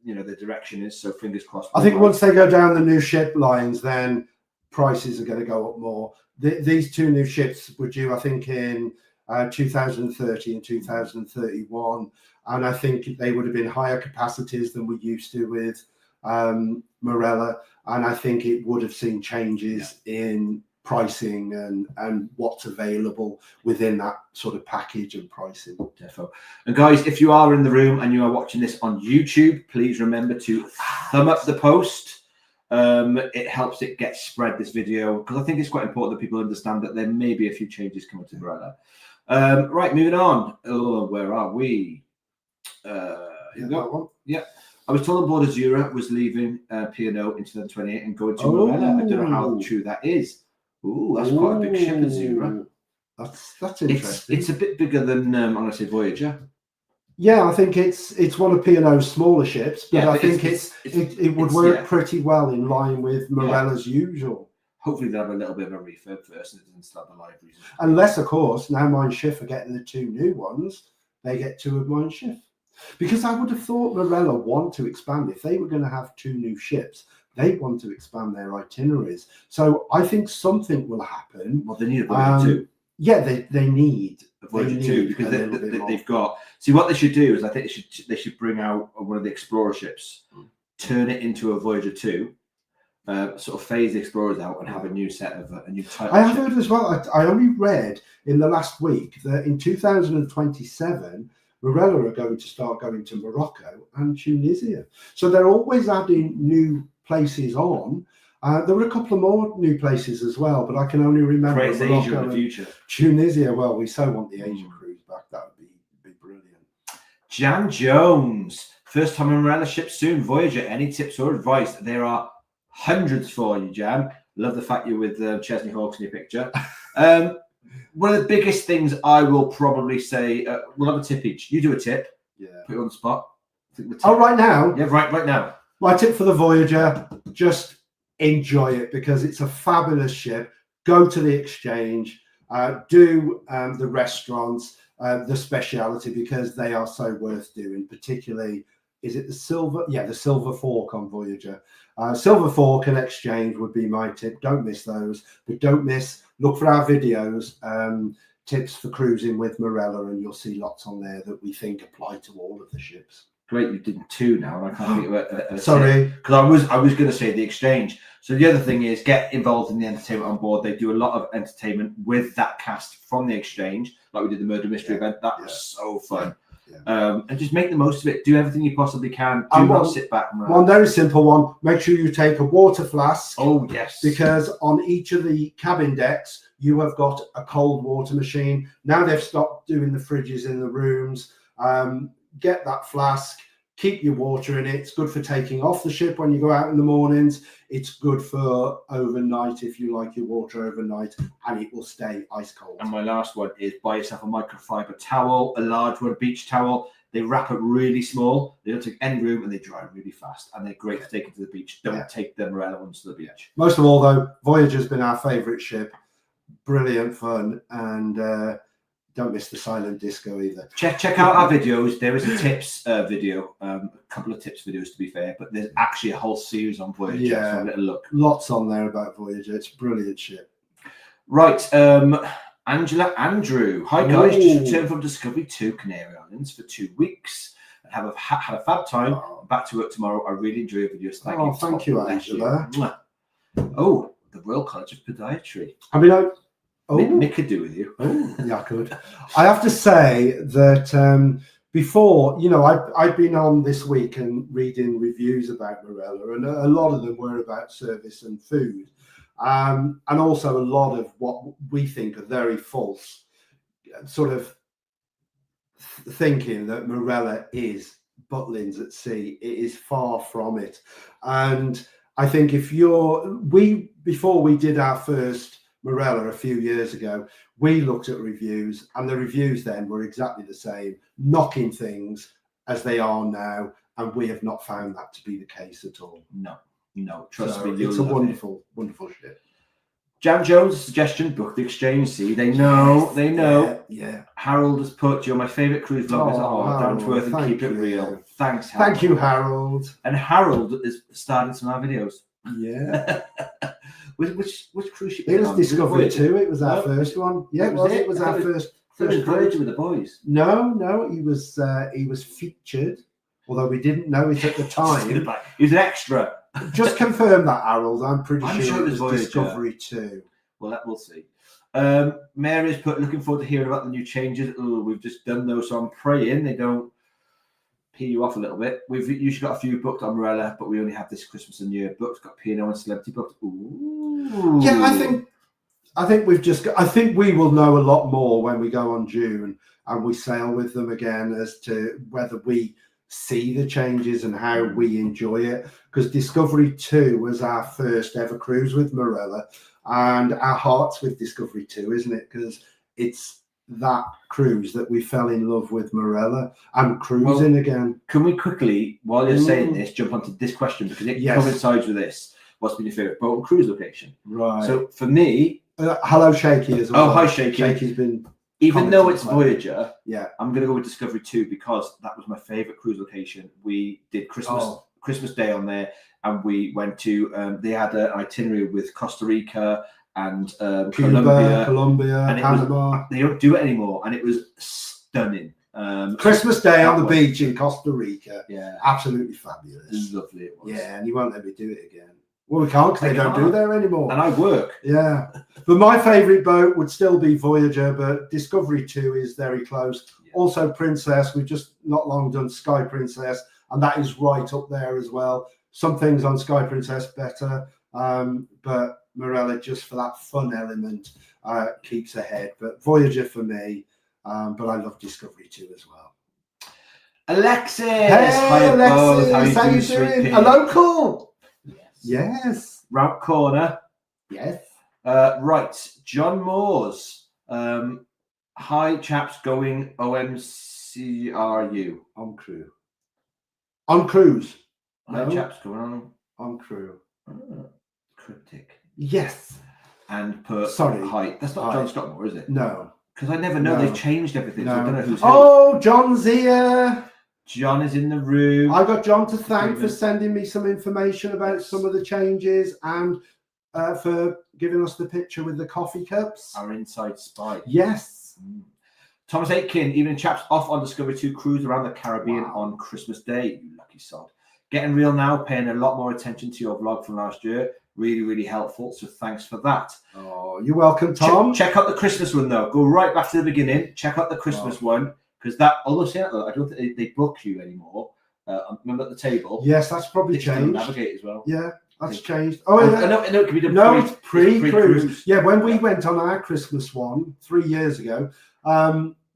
the direction is. So fingers crossed. I think once they go down the new ship lines, then prices are going to go up more. These 2 new ships were due, I think, in 2030 and 2031, and I think they would have been higher capacities than we used to with Marella, and I think it would have seen changes in pricing and what's available within that sort of package and pricing. Defo. And guys, if you are in the room and you are watching this on YouTube, please remember to thumb up the post. It helps it get spread, this video, because I think it's quite important that people understand that there may be a few changes coming to Marella. Right, moving on. Oh, where are we? Yeah. I was told on board Azura was leaving P&O in 2028 and going to Marella. I don't know how true that is. Ooh, that's quite a big ship, Azura. That's interesting. It's a bit bigger than I'm going to say Voyager. Yeah, I think it's one of P&O's smaller ships, but I think it would work pretty well in line with Marella's usual. Hopefully they'll have a little bit of a refurb first and start the libraries. Unless, of course, now Mein Schiff are getting the 2 new ones, they get 2 of Mein Schiff. Because I would have thought Marella want to expand. If they were going to have 2 new ships, they want to expand their itineraries. So I think something will happen. Well, they need a Voyager 2. Yeah, they need a Voyager 2 because they've got. See, what they should do is I think they should bring out one of the Explorer ships, turn it into a Voyager 2, sort of phase the Explorers out and have a new set of a new type. I have heard as well. I only read in the last week that in 2027. Marella are going to start going to Morocco and Tunisia. So they're always adding new places on. There were a couple of more new places as well, but I can only remember Morocco Asia in the future. Tunisia. Well, we so want the Asian cruise back. That would be brilliant. Jan Jones. First time on Marella ship soon. Voyager. Any tips or advice? There are hundreds for you, Jan. Love the fact you're with Chesney Hawkes in your picture. One of the biggest things I will probably say, we'll have a tip each. You do a tip. Yeah. Put it on the spot. Right now? Yeah, right now. My tip for the Voyager, just enjoy it because it's a fabulous ship. Go to the exchange, do the restaurants, the speciality, because they are so worth doing, particularly, is it the silver? Yeah, the silver fork on Voyager. Silver fork and exchange would be my tip. Don't miss those, but don't miss, look for our videos, tips for cruising with Marella, and you'll see lots on there that we think apply to all of the ships. Great, you did 2 now, and I can't think of a sorry, because I was going to say the exchange. So the other thing is get involved in the entertainment on board. They do a lot of entertainment with that cast from the exchange, like we did the murder mystery event. That was so fun. And just make the most of it. Do everything you possibly can. Do And not one- sit back and One very simple one. Make sure you take a water flask. Oh, yes. Because on each of the cabin decks, you have got a cold water machine. Now they've stopped doing the fridges in the rooms. Get that flask, keep your water in it. It's good for taking off the ship when you go out in the mornings. It's good for overnight if you like your water overnight, and it will stay ice cold. And my last one is buy yourself a microfiber towel, a large one, beach towel. They wrap up really small. They don't take any room and they dry really fast. And they're great to take into the beach. Don't take the Marella ones to the beach. Most of all, though, Voyager's been our favourite ship. Brilliant fun, and don't miss the silent disco either. Check out our videos. There is a tips video, a couple of tips videos to be fair, but there's actually a whole series on Voyager. Yeah. So have a little look. Lots on there about Voyager. It's a brilliant ship. Right, Angela Andrew. Hi guys, just returned from Discovery 2 Canary Islands for 2 weeks. And had a fab time. I'm back to work tomorrow. I really enjoy your videos. Thank you, Angela. Mwah. Oh, the Royal College of Podiatry. I mean, Nick could do with you. Yeah, I could. I have to say that before, I've been on this week and reading reviews about Marella, and a lot of them were about service and food, and also a lot of what we think are very false, sort of thinking that Marella is Butlins at sea. It is far from it, and I think before we did our first Marella a few years ago, we looked at reviews, and the reviews then were exactly the same, knocking things as they are now, and we have not found that to be the case at all. No, trust me. It's a wonderful ship. Jan Jones' suggestion, book the exchange. See, they know. Yeah. Harold has put, you're my favourite cruise vloggers. Down to earth and keep it real. Thanks, Harold. Thank you, Harold. And Harold is starting some of our videos. Yeah. Which cruise ship? It was Discovery 2. It was our first one. Yeah, it was our first Voyager cruise. with the boys. No, he was featured, although we didn't know it at the time. He's an extra. Just confirm that, Harold. I'm pretty sure it was Voyager. Discovery 2. Well, we'll see. Mary's put, looking forward to hearing about the new changes. We've just done those, so I'm praying they don't pee you off a little bit. We've usually got a few booked on Marella, but we only have this Christmas and New Year booked. Got P&O and Celebrity booked. Ooh. Yeah, I think I think we will know a lot more when we go on June and we sail with them again as to whether we see the changes and how we enjoy it. Because Discovery 2 was our first ever cruise with Marella, and our heart's with Discovery 2, isn't it? Because it's that cruise that we fell in love with Marella and cruising again. Can we quickly, while you're saying this, jump onto this question, because it coincides with this. What's been your favourite boat and cruise location? Right. So for me, hello Shaky as well. Oh, hi Shaky. Shaky's been, even though it's Voyager, yeah, I'm going to go with Discovery 2 because that was my favourite cruise location. We did Christmas Day on there, and we went to. They had an itinerary with Costa Rica and Colombia, and Panama. They don't do it anymore, and it was stunning. Christmas Day on the beach in Costa Rica. Yeah, absolutely fabulous. Lovely it was. Yeah, and you won't let me do it again. Well, we can't because they don't do there anymore. And I work. Yeah, but my favourite boat would still be Voyager, but Discovery 2 is very close. Yeah. Also Princess, we've just not long done Sky Princess, and that is right up there as well. Some things on Sky Princess better, but Marella, just for that fun element, keeps ahead. But Voyager for me, but I love Discovery 2 as well. Alexis! Hey, hi, Alexis! How you doing? A local? Yes. Round corner. Yes. Right. John Moores. Hi, chaps. Going OMCRU. On crew. On cruise. Hi, chaps. Going on crew. Cryptic. Yes. And put hi. That's not John Scott Moore, is it? No. Because I never know. They've changed everything. No. So I don't know who's who. John's here. John is in the room. I got John to thank for sending me some information about some of the changes and for giving us the picture with the coffee cups. Our inside spy. Yes. Thomas Aitken, evening chaps, off on Discovery 2 cruise around the Caribbean on Christmas Day. You lucky sod. Getting real now, paying a lot more attention to your vlog from last year. Really, really helpful. So thanks for that. Oh, you're welcome, Tom. Check out the Christmas one though. Go right back to the beginning. Check out the Christmas one. because that, although saying that, I don't think they book you anymore. Remember at the table? Yes, that's probably They can changed. navigate as well. Yeah, that's think. changed. Oh, yeah. I know it can be done. No, it's pre-cruise. pre-cruise. Yeah, when we went on our Christmas one 3 years ago,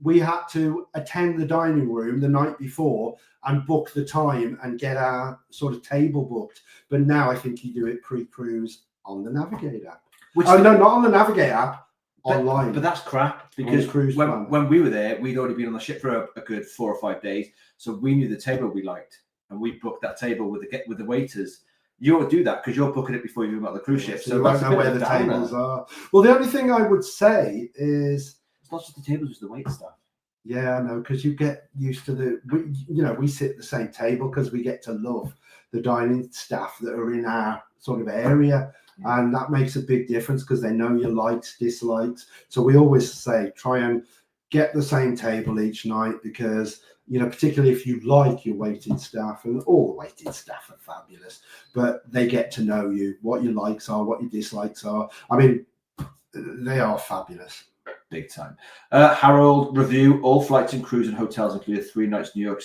we had to attend the dining room the night before and book the time and get our sort of table booked. But now I think you do it pre-cruise on the Navigate app. No, not on the Navigate app, online. But that's crap, because when we were there, we'd already been on the ship for a good 4 or 5 days, so we knew the table we liked, and we booked that table with the waiters. You don't do that because you're booking it before you go on the cruise ship, so you won't know where the tables are. Well, the only thing I would say is it's not just the tables, it's the wait staff. Yeah, no, because you get used to we sit at the same table because we get to love the dining staff that are in our sort of area. And that makes a big difference because they know your likes, dislikes. So we always say try and get the same table each night because, particularly if you like your waiting staff, and all the waiting staff are fabulous, but they get to know you, what your likes are, what your dislikes are. I mean, they are fabulous. Big time. Harold review: all flights and cruise and hotels included 3 nights New York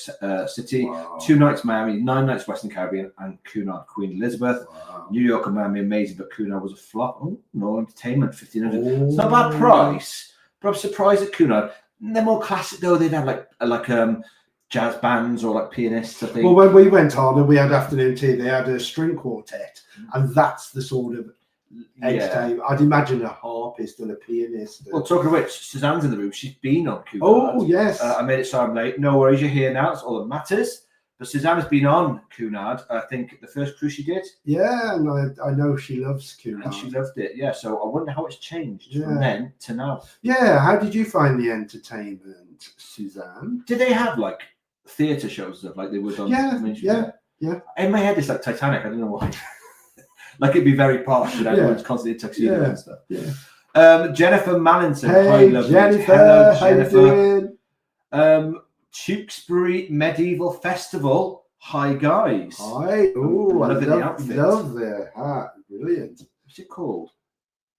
City, 2 nights Miami, 9 nights Western Caribbean, and Cunard Queen Elizabeth. Wow. New York and Miami amazing, but Cunard was a flop. Oh, no entertainment, $1,500. It's not a bad price, but I'm surprised at Cunard. They're more classic though. They'd have like jazz bands or like pianists, I think. Well, when we went on and we had afternoon tea, they had a string quartet, and that's the sort of entertainment. I'd imagine a harpist and a pianist. Well, talking of which, Suzanne's in the room. She's been on Cunard. Oh, yes. I made it so I'm late. No worries, you're here now. That's all that matters. But Suzanne has been on Cunard, I think, the first cruise she did. Yeah, and I know she loves Cunard. And she loved it, yeah. So I wonder how it's changed from then to now. Yeah, how did you find the entertainment, Suzanne? Did they have like theatre shows stuff like they would on? Yeah. In my head, it's like Titanic. I don't know why. Like it'd be very posh, and everyone's constantly in tuxedo and stuff. Yeah. Jennifer Mallinson. Hey, hi, Jennifer. Hello, how you doing? Tewkesbury Medieval Festival. Hi, guys. Hi. Oh, I love the their hat. Brilliant. What's it called?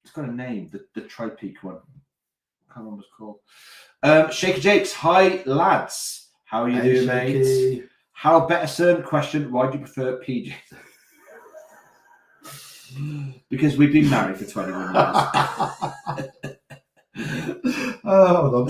It's got a name. The tri-peak one. I can't remember what it's called. Shaky Jakes. Hi, lads. How are you doing, Shaky. mate? Harold Betterson. Question: why do you prefer PJ? Because we've been married for 21 years. Oh,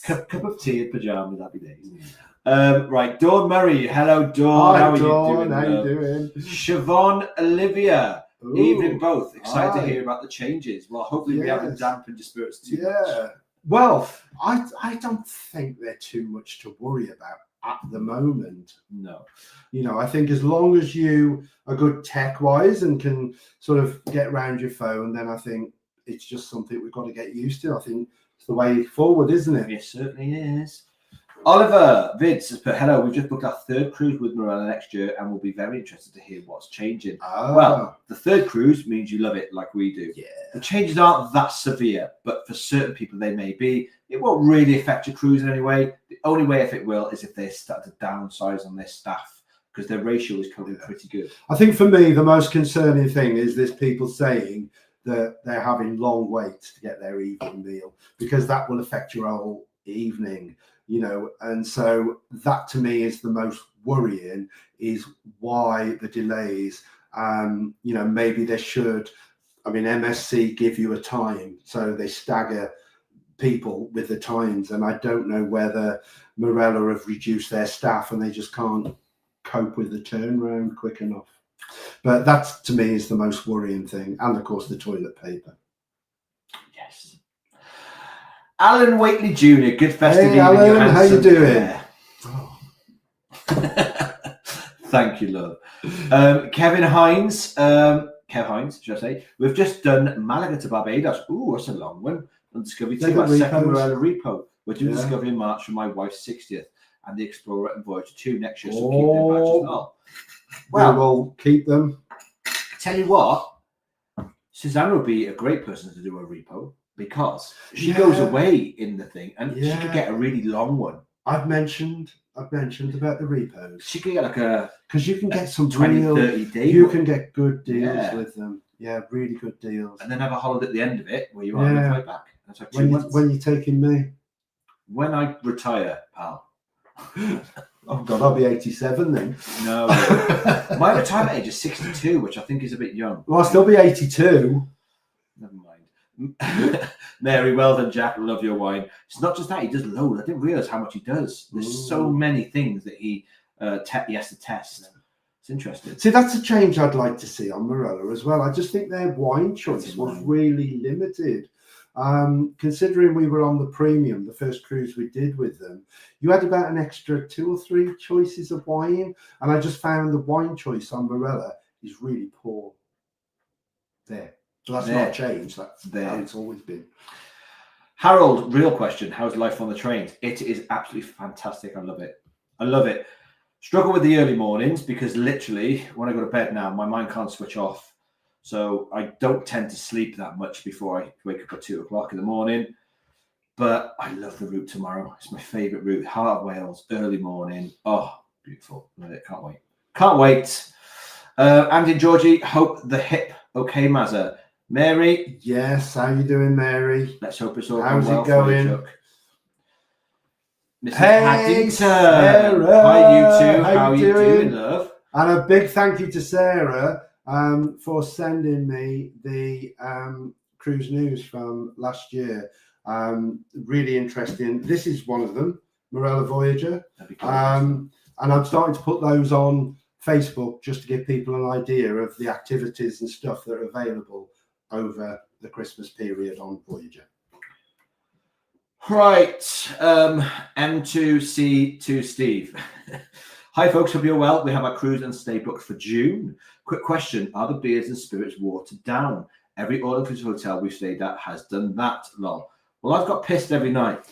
cup of tea and pajamas, happy days. Right, Dawn Murray. Hello, Dawn. Hi, how are Dawn. you doing? How you doing? Siobhan Olivia. Ooh, Evening both. Excited hi. to hear about the changes. Well, hopefully we haven't dampened your spirits too much. Well, I don't think they're too much to worry about at the moment. No. I think as long as you are good tech-wise and can sort of get around your phone, then I think it's just something we've got to get used to. I think it's the way forward, isn't it? It certainly is. Oliver Vids has put, hello, we've just booked our 3rd cruise with Marella next year and we'll be very interested to hear what's changing. Well, the 3rd cruise means you love it like we do. Yeah. The changes aren't that severe, but for certain people they may be. It won't really affect your cruise in any way. The only way if it will is if they start to downsize on their staff, because their ratio is currently pretty good. I think for me, the most concerning thing is this people saying that they're having long waits to get their evening meal, because that will affect your whole evening. And so that to me is the most worrying, is why the delays. Maybe they should, MSC give you a time, so they stagger people with the times, and I don't know whether Marella have reduced their staff and they just can't cope with the turnaround quick enough. But that to me is the most worrying thing, and of course the toilet paper. Yes. Alan Waitley Jr. Good festive evening. Alan, how you doing? Thank you, love. Kevin Hines. Kev Hines, should I say? We've just done Malaga to Barbados. Ooh, that's a long one. On Discovery 2, our second Marella repo. We're doing Discovery in March for my wife's 60th, and the Explorer and Voyager 2 next year. So keep them badges as well. Well, we'll keep them. Tell you what, Suzanne would be a great person to do a repo, because she goes away in the thing, and she could get a really long one. I've mentioned about the repos. She could get because you can get some 20-30 days. You can get good deals with them. Yeah, really good deals. And then have a holiday at the end of it where you are on the flight back. That's like 2 months. When you're taking me. When I retire, pal. Oh God, I'll be 87 then. No. My retirement age is 62, which I think is a bit young. Well, I'll still be 82. Never mind. Mary, well done, Jack. Love your wine. It's not just that, he does loads. I didn't realise how much he does. There's so many things that he has to test. It's interesting. See, that's a change I'd like to see on Marella as well. I just think their wine choice was really limited. Considering we were on the premium, the first cruise we did with them, you had about an extra 2 or 3 choices of wine, and I just found the wine choice on Marella is really poor. There, so that's not changed. That's how it's always been. Harold, real question: how's life on the trains? It is absolutely fantastic. I love it. I love it. Struggle with the early mornings because literally when I go to bed now, my mind can't switch off. So I don't tend to sleep that much before I wake up at 2 o'clock in the morning. But I love the route tomorrow. It's my favourite route. Heart of Wales, early morning. Oh, beautiful. Love it. Can't wait. Can't wait. Andy and Georgie, hope the hip okay, Mazza. Mary. Yes, how you doing, Mary? Let's hope it's all How's well it going? for you, Chuck. Mrs. Hey, Paddington. Sarah. Hi, you two. How How are you you doing? doing, love? And a big thank you to Sarah for sending me the cruise news from last year. Really interesting. This is one of them, Marella Voyager. And I'm starting to put those on Facebook just to give people an idea of the activities and stuff that are available over the Christmas period on Voyager. Right, M2C2 Steve. Hi folks, hope you're well. We have our cruise and stay booked for June. Quick question, are the beers and spirits watered down? Every all-inclusive hotel we've stayed at has done that, lol. Well, I've got pissed every night,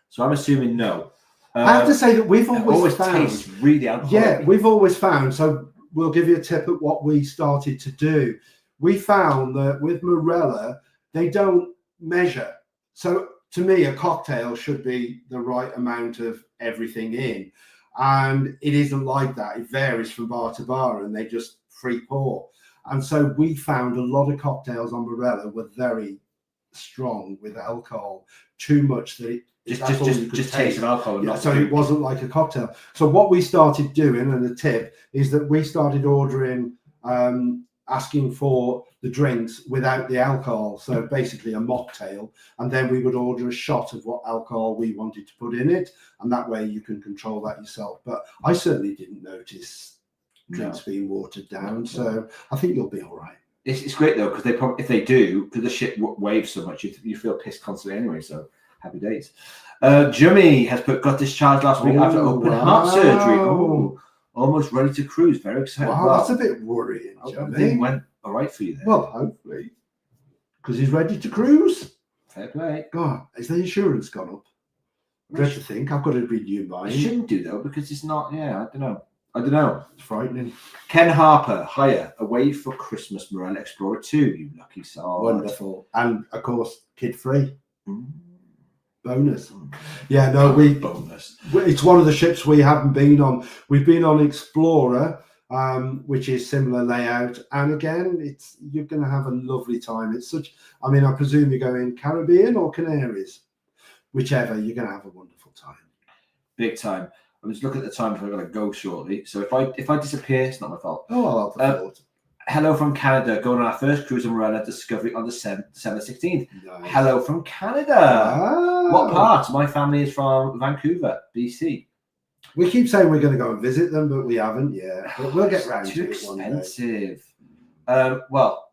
so I'm assuming no. I have to say that we've always found... tastes really alcoholic. Yeah, we've always found, so we'll give you a tip at what we started to do. We found that with Marella, they don't measure. So to me, a cocktail should be the right amount of everything in. And it isn't like that. It varies from bar to bar and they just free pour. And so we found a lot of cocktails on Marella were very strong with alcohol, too much that it just taste of alcohol. Yeah, so it wasn't like a cocktail. So what we started doing, and the tip, is that we started ordering, asking for the drinks without the alcohol. So basically a mocktail, and then we would order a shot of what alcohol we wanted to put in it, and that way you can control that yourself. But I certainly didn't notice drinks being watered down, so I think you'll be all right. It's great though, because they probably, if they do, because the ship waves so much, you feel pissed constantly anyway. So happy days. Jimmy has got discharged last week after open heart surgery. Oh, almost ready to cruise. Very excited. Wow, that's a bit worrying. I think it went all right for you there. Well, hopefully, because he's ready to cruise. Fair play. God, has the insurance gone up? I dread to think. I've got to renew mine. It shouldn't do though, because it's not. Yeah, I don't know. It's frightening. Ken Harper, hiya, away for Christmas, Marella Explorer 2, you lucky sod. Wonderful. And of course, kid free. Mm. Bonus. Yeah, no, bonus. It's one of the ships we haven't been on. We've been on Explorer, which is similar layout. And again, you're going to have a lovely time. It's such, I mean, I presume you're going Caribbean or Canaries, whichever, you're going to have a wonderful time. Big time. I'm just looking at the time because I've got to go shortly. So if I disappear, it's not my fault. Oh, I'll have the thought. Hello from Canada, going on our first cruise on Marella Discovery on December 16th. Nice. Hello from Canada. Wow. What part? My family is from Vancouver, BC. We keep saying we're going to go and visit them, but we haven't yet. But we'll get round to it one day. Too expensive. Well,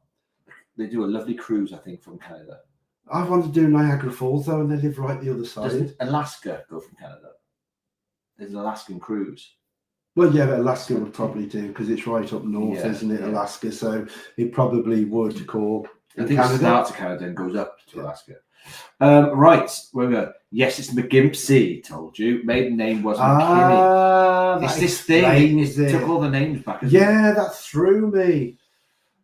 they do a lovely cruise, I think, from Canada. I want to do Niagara Falls, though, and they live right the other side. Doesn't Alaska go from Canada? There's an Alaskan cruise. Well, yeah, but Alaska would probably do because it's right up north, isn't it, Alaska? So it probably would call I think Canada. It starts at Canada and goes up to Alaska. Right, where we go. Yes, it's McGimpsey, told you. Maiden name was McKinney. It's this thing. It took all the names back. Yeah, that threw me.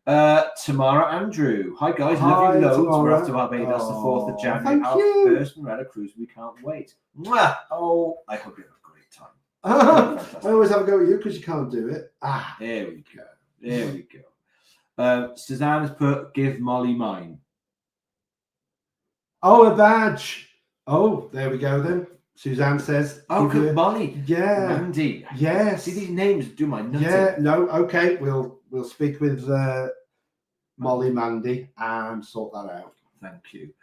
Tamara Andrew. Hi, guys. Love you loads. Tamara. We're off to Barbados the 4th of January. Thank Our you. first Marella cruise. We can't wait. Mwah! Oh, I hope you have a great time. I always have a go at you because you can't do it. There we go. There we go. Suzanne has put, give Molly mine. Oh, a badge. Oh, there we go then. Suzanne says. Oh, give you- good, Molly. Yeah. Mandy. Yes. See, these names do my nuts. Yeah. No. Okay. We'll speak with Molly, Mandy, and sort that out. Thank you.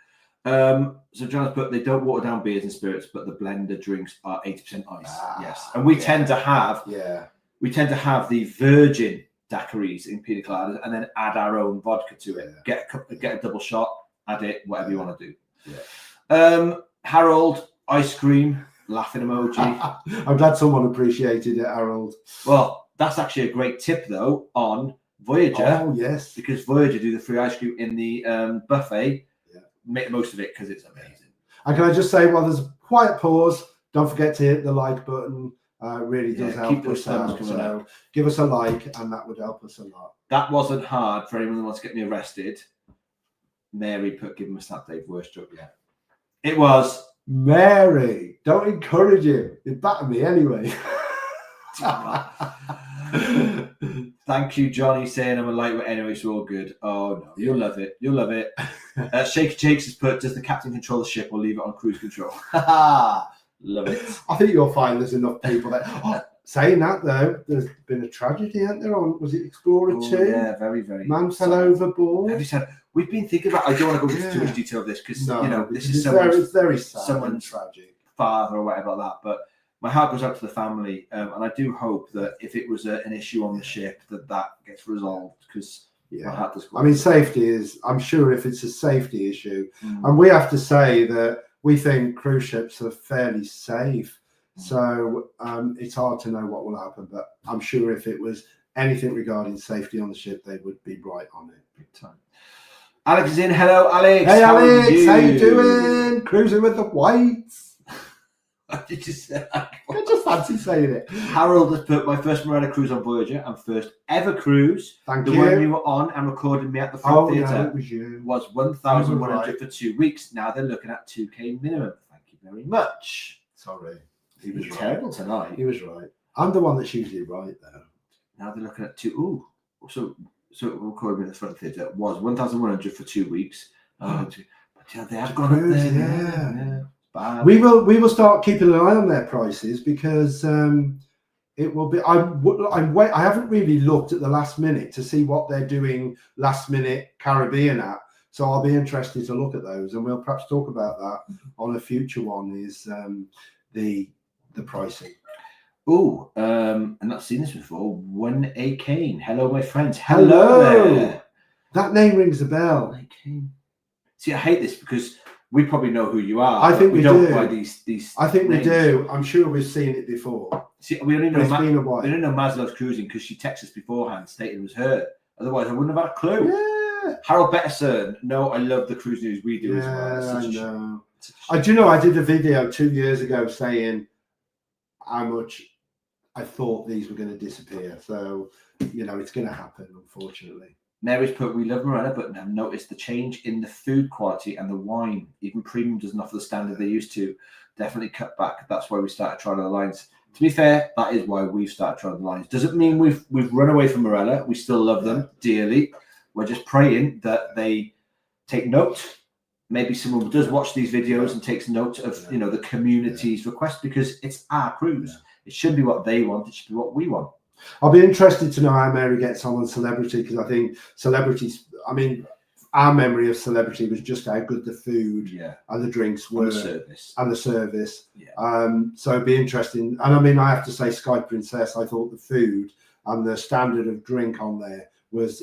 So John's put, they don't water down beers and spirits, but the blender drinks are 80% ice. Yes, and we tend to have the virgin daiquiris in pina coladas, and then add our own vodka to it. Get a double shot, add it, whatever you want to do. Yeah. Harold, ice cream, laughing emoji. I'm glad someone appreciated it, Harold. Well, that's actually a great tip though on Voyager. Oh yes, because Voyager do the free ice cream in the buffet. Make the most of it because it's amazing. And can I just say, while there's a quiet pause, don't forget to hit the like button. Really does help keep those us thumbs out. coming So up. give us a like, and that would help us a lot. That wasn't hard for anyone that wants to get me arrested. Mary put, give him a snap, Dave. Worst joke yet. It was. Mary, don't encourage him. He battered me anyway. Thank you, Johnny, saying I'm a lightweight anyway, so all good. Oh no, you'll love it. You'll love it. Shaker Jakes has put, does the captain control the ship or leave it on cruise control? Love it. I think you'll find there's enough people there. Oh, saying that though, there's been a tragedy, hasn't there? On was it Explorer 2? Yeah, very, very. Man fell overboard. Have you said? We've been thinking about. I don't want to go into too much detail of this because this is it's very sad, someone's tragic father or whatever like that. But my heart goes out to the family, and I do hope that if it was an issue on the ship, that gets resolved because my heart does go. I mean, safety is. I'm sure if it's a safety issue, and we have to say that we think cruise ships are fairly safe. So it's hard to know what will happen, but I'm sure if it was anything regarding safety on the ship, they would be right on it. Big time. Alex is in. Hello, Alex. Hey, Alex. How you doing? Cruising with the whites. What did you say? I just fancy saying it. Harold has put my first Marella cruise on Voyager and first ever cruise. Thank the you. one you were on and recorded me at the front theatre. No, it was you. Was 1,100 for 2 weeks. Now they're looking at 2K minimum. Thank you very much. Sorry. He was terrible tonight. He was right. I'm the one that's usually right, though. Now they're looking at two. So recording at the front theatre was 1,100 for 2 weeks. But yeah, they have gone up there. Yeah. Bad. We will start keeping an eye on their prices because it will be. I haven't really looked at the last minute to see what they're doing last minute Caribbean at. So I'll be interested to look at those, and we'll perhaps talk about that on a future one. Is the pricing? Oh, I've not seen this before. 1A Kane. Hello, my friends. Hello there. That name rings a bell. See, I hate this because we probably know who you are. I think we don't do. buy these. I think names. we do. I'm sure we've seen it before. See, we only know It's been a while. we don't know Maz loves cruising because she texted us beforehand stating it was her. Otherwise, I wouldn't have had a clue. Yeah. Harold Betterson. No, I love the cruise news we do as Yeah, well. I know. I do know. I did a video 2 years ago saying how much I thought these were going to disappear. So it's going to happen, unfortunately. Mary's put, we love Marella, but have noticed the change in the food quality and the wine. Even premium doesn't offer the standard they used to. Definitely cut back. That's why we started trying the lines. To be fair, that is why we've started trying the lines. Doesn't mean we've run away from Marella. We still love them dearly. We're just praying that they take note. Maybe someone does watch these videos and takes note of the community's request because it's our cruise. It shouldn't be what they want. It should be what we want. I'll be interested to know how Mary gets on Celebrity because I think celebrities. I mean, our memory of Celebrity was just how good the food and the drinks were, and the service. So it'd be interesting. And I mean, I have to say, Sky Princess. I thought the food and the standard of drink on there was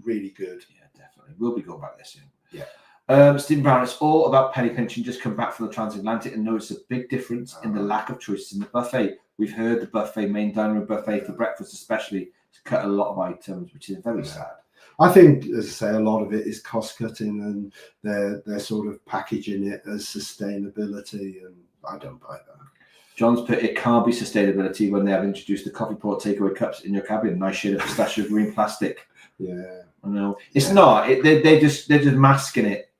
really good. Yeah, definitely. We'll be going back there soon. Yeah. Stephen Brown, it's all about penny pinching. Just come back from the transatlantic and notice a big difference in the lack of choices in the buffet. We've heard the buffet, main dining room buffet for breakfast especially, to cut a lot of items, which is very sad. I think, as I say, a lot of it is cost cutting and they're sort of packaging it as sustainability, and I don't buy that. John's put, it can't be sustainability when they have introduced the coffee pot takeaway cups in your cabin. Nice shade of pistachio green plastic. Yeah. I know. It's not. They're just masking it.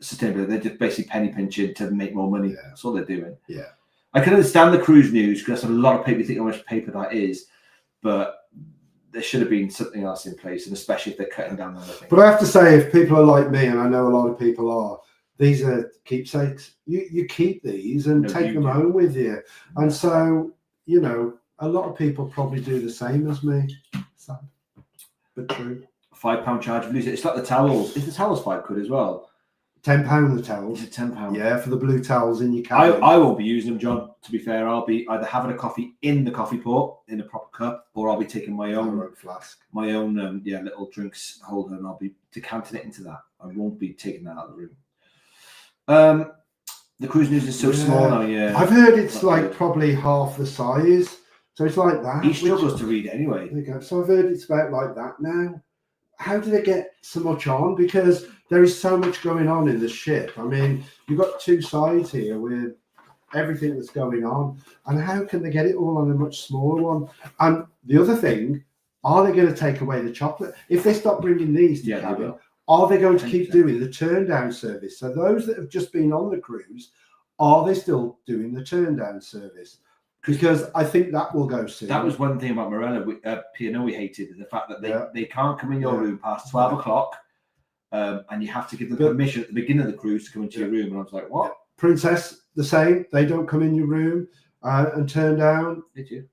Sustainability. They're just basically penny pinching to make more money. Yeah. That's all they're doing. Yeah. I can understand the cruise news because that's a lot of people think how much paper that is, but there should have been something else in place, and especially if they're cutting down on other things. But I have to say, if people are like me, and I know a lot of people are, these are keepsakes. You keep these and No, take you them do. home with you. And so, you know, a lot of people probably do the same as me. Sad, but true. £5 charge. Lose it. It's like the towels. Is the towels £5 as well? £10 the towels. Is it £10? Yeah, for the blue towels in your cabin. I won't be using them, John. To be fair, I'll be either having a coffee in the coffee pot in a proper cup, or I'll be taking my own flask. my own little drinks holder, and I'll be decanting it into that. I won't be taking that out of the room. The cruise news is so small now. Yeah, I've heard it's Not like good. probably half the size, so it's like that. He struggles to read it anyway. There you go. So I've heard it's about like that now. How do they get so much on? Because there is so much going on in the ship. I mean, you've got two sides here with everything that's going on, and how can they get it all on a much smaller one? And the other thing, are they going to take away the chocolate if they stop bringing these to Yeah, they cabin? will. Are they going to keep 100%. doing the turn down service? So those that have just been on the cruise, are they still doing the turn down service? Because I think that will go soon. That was one thing about Marella P&O we hated, is the fact that they can't come in your Yeah. room past 12 o'clock, and you have to give them permission at the beginning of the cruise to come into your room. And I was like, what? Princess, the same. They don't come in your room and turn down. Did you?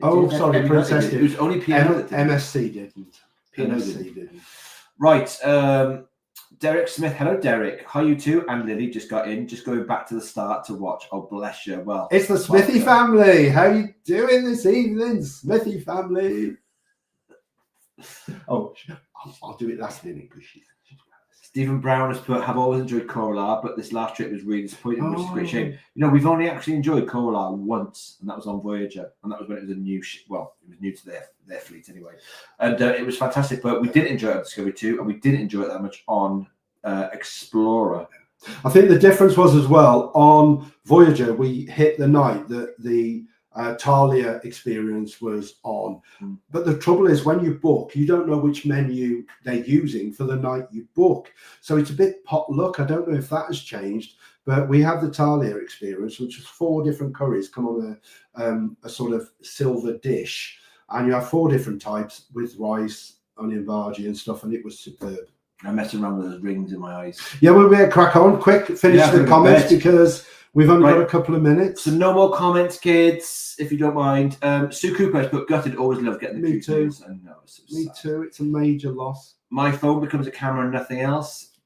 Oh, sorry, Everybody Princess did. did. It was only P&O that did. MSC didn't. P&O MSC didn't. didn't. Right. Derek Smith. Hello, Derek. Hi, you two. And Lily just got in. Just going back to the start to watch. Oh, bless you. Well, It's the Smithy family. How you doing this evening, Smithy family? Oh, I'll do it last minute because she's Stephen Brown has put, have always enjoyed Coralar, but this last trip was really disappointing, which is a great Oh. shame. You know, we've only actually enjoyed Coralar once, and that was on Voyager, and that was when it was a new ship. Well, it was new to their fleet anyway. And it was fantastic, but we didn't enjoy it on Discovery 2, and we didn't enjoy it that much on Explorer. I think the difference was as well on Voyager, we hit the night that the Talia experience was on. But the trouble is, when you book, you don't know which menu they're using for the night you book. So it's a bit pot luck. I don't know if that has changed, but we have the Talia experience, which was 4 different curries come on a sort of silver dish. And you have 4 different types with rice, onion bhaji and stuff, and it was superb. I'm messing around with those rings in my eyes. Yeah, we'll be crack on quick. Finish Yeah, the we're comments bed. because we've only got Right. a couple of minutes. So no more comments, kids, if you don't mind. Sue Cooper has put, gutted, always love getting the Me cruise too. news. And no, it's so Me sad. too. It's a major loss. My phone becomes a camera and nothing else.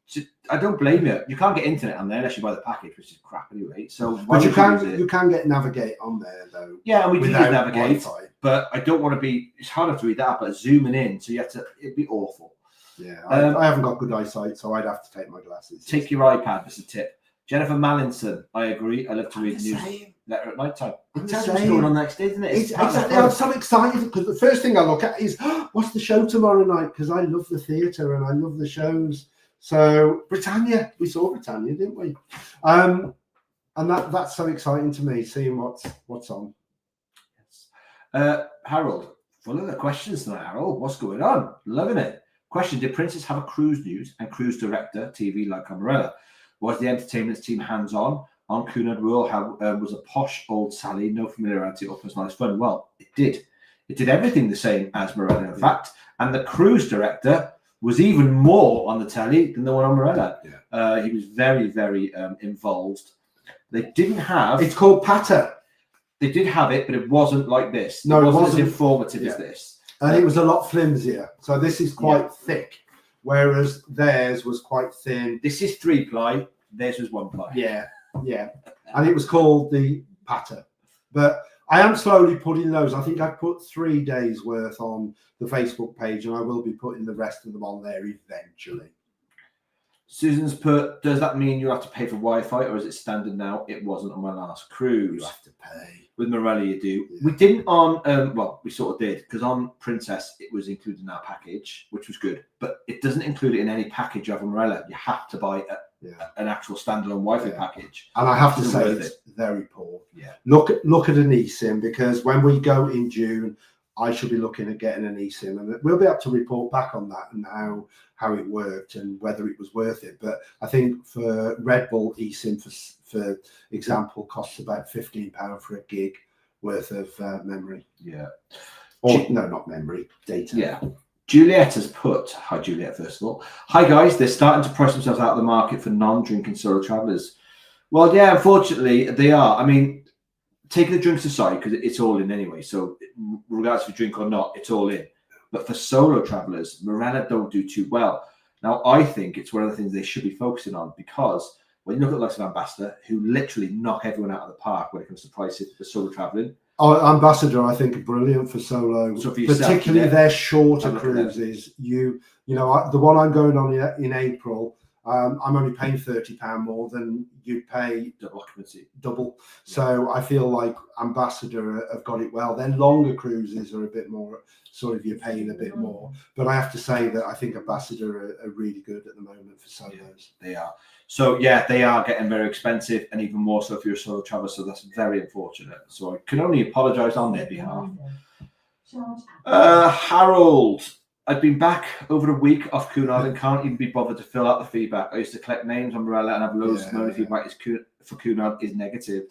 I don't blame you. You can't get internet on there unless you buy the package, which is crap anyway. So why But you would use it? can get navigate on there though. Yeah, and we do use without navigate, Wi-Fi. but I don't want to be. It's hard enough to read that, but zooming in, so you have to. It'd be awful. Yeah, Um, I haven't got good eyesight, so I'd have to take my glasses. Take your iPad. That's a tip. Jennifer Mallinson. I agree. I love to read news letter at night time. I'm It the tells you what's same. going on next day, isn't it? It's part of the exactly. fun. I'm so excited because the first thing I look at is what's the show tomorrow night, because I love the theatre and I love the shows. So Britannia, we saw Britannia, didn't we? And that's so exciting to me, seeing what's on. Harold, full of the questions tonight, Harold. What's going on? Loving it. Question: did Princess have a cruise news and cruise director TV like Marella? Was the entertainment team hands-on? On Cunard Rule, how was a posh old Sally, no familiarity or personalised fun? Well, it did. It did everything the same as Marella, in fact. And the cruise director was even more on the telly than the one on Marella. Yeah. He was very, very involved. They didn't have. It's called Patter, They did have it, but it wasn't like this. No, it it wasn't wasn't. as informative Yeah. as this. and it was a lot flimsier. So this is quite thick, whereas theirs was quite thin. This is 3-ply. Theirs was 1-ply. Yeah, yeah. And it was called the Patter. But I am slowly putting those. I think I put 3 days worth on the Facebook page, and I will be putting the rest of them on there eventually. Susan's put, does that mean you have to pay for Wi-Fi, or is it standard now? It wasn't on my last cruise. You have to pay. With Marella, you do. Yeah. We didn't on, well, we sort of did, because on Princess, it was included in our package, which was good. But it doesn't include it in any package of Marella. You have to buy an actual standalone Wi-Fi package. And I have to It's say, worth it's very poor. Yeah. Look at an eSIM, because when we go in June, I should be looking at getting an eSIM, and we'll be able to report back on that and how it worked and whether it was worth it. But I think for Red Bull, eSIM, for example, costs about £15 for a gig worth of memory. Yeah. Or no, not memory, data. Yeah. Juliet has put, hi Juliet, first of all. Hi guys, they're starting to price themselves out of the market for non-drinking solo travellers. Well, yeah, unfortunately they are. I mean, taking the drinks aside, because it's all in anyway. So regardless if you drink or not, it's all in. But for solo travellers, Marella don't do too well. Now, I think it's one of the things they should be focusing on, because when you look at the likes of Ambassador, who literally knock everyone out of the park when it comes to prices for solo travelling. Oh, Ambassador, I think, are brilliant for solo, So for yourself, particularly yeah. their shorter I'm looking at cruises. You know, the one I'm going on in April, I'm only paying £30 more than you'd pay Double occupancy. double. So I feel like Ambassador have got it well. Then longer cruises are a bit more sort of, you're paying a bit more. But I have to say that I think Ambassador are really good at the moment for solos. They are. So yeah, they are getting very expensive, and even more so if you're a solo traveller. So that's very unfortunate. So I can only apologise on their behalf. Harold, I've been back over a week off Cunard and can't even be bothered to fill out the feedback. I used to collect names on Marella and have loads of money feedback for Cunard is negative.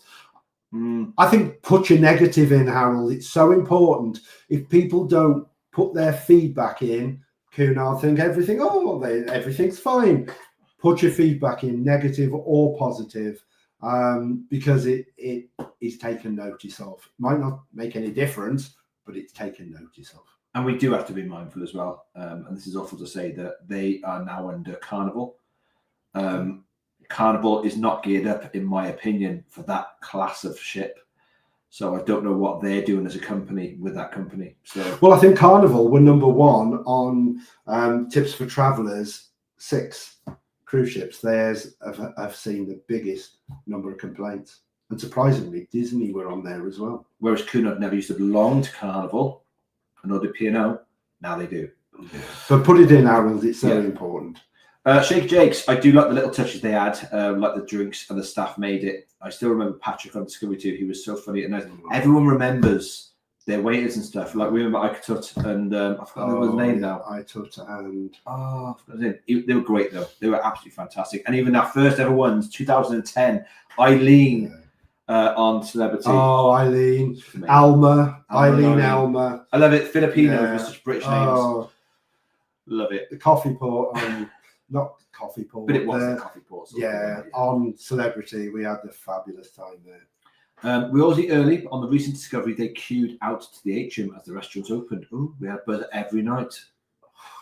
I think put your negative in, Harold. It's so important. If people don't put their feedback in, Cunard think everything's fine. Put your feedback in, negative or positive, because it is taken notice of. Might not make any difference, but it's taken notice of. And we do have to be mindful as well. And this is awful to say that they are now under Carnival. Carnival is not geared up, in my opinion, for that class of ship. So I don't know what they're doing as a company with that company. So, well, I think Carnival were number one on tips for travellers. 6 cruise ships. Theirs have seen the biggest number of complaints. And surprisingly, Disney were on there as well. Whereas Cunard never used to belong to Carnival, and nor did P&O. Now they do. Yeah. But put it in, Harold. It's so important. Shake Jakes, I do like the little touches they had, like the drinks and the staff made it. I still remember Patrick on Discovery 2. He was so funny. And everyone remembers their waiters and stuff. Like we remember Ike Tut and I forgot his name now. Ike Tut and... I forgot his name. They were great though. They were absolutely fantastic. And even our first ever ones, 2010, Eileen on Celebrity. Oh, Eileen. Alma. Eileen Alma. I love it. Filipino with such British names. Love it. The coffee port on... Not coffee port, but it was the coffee port. Yeah, on Celebrity, we had the fabulous time there. We always eat early. On the recent Discovery, they queued out to the atrium as the restaurants opened. Oh, we had buzz every night.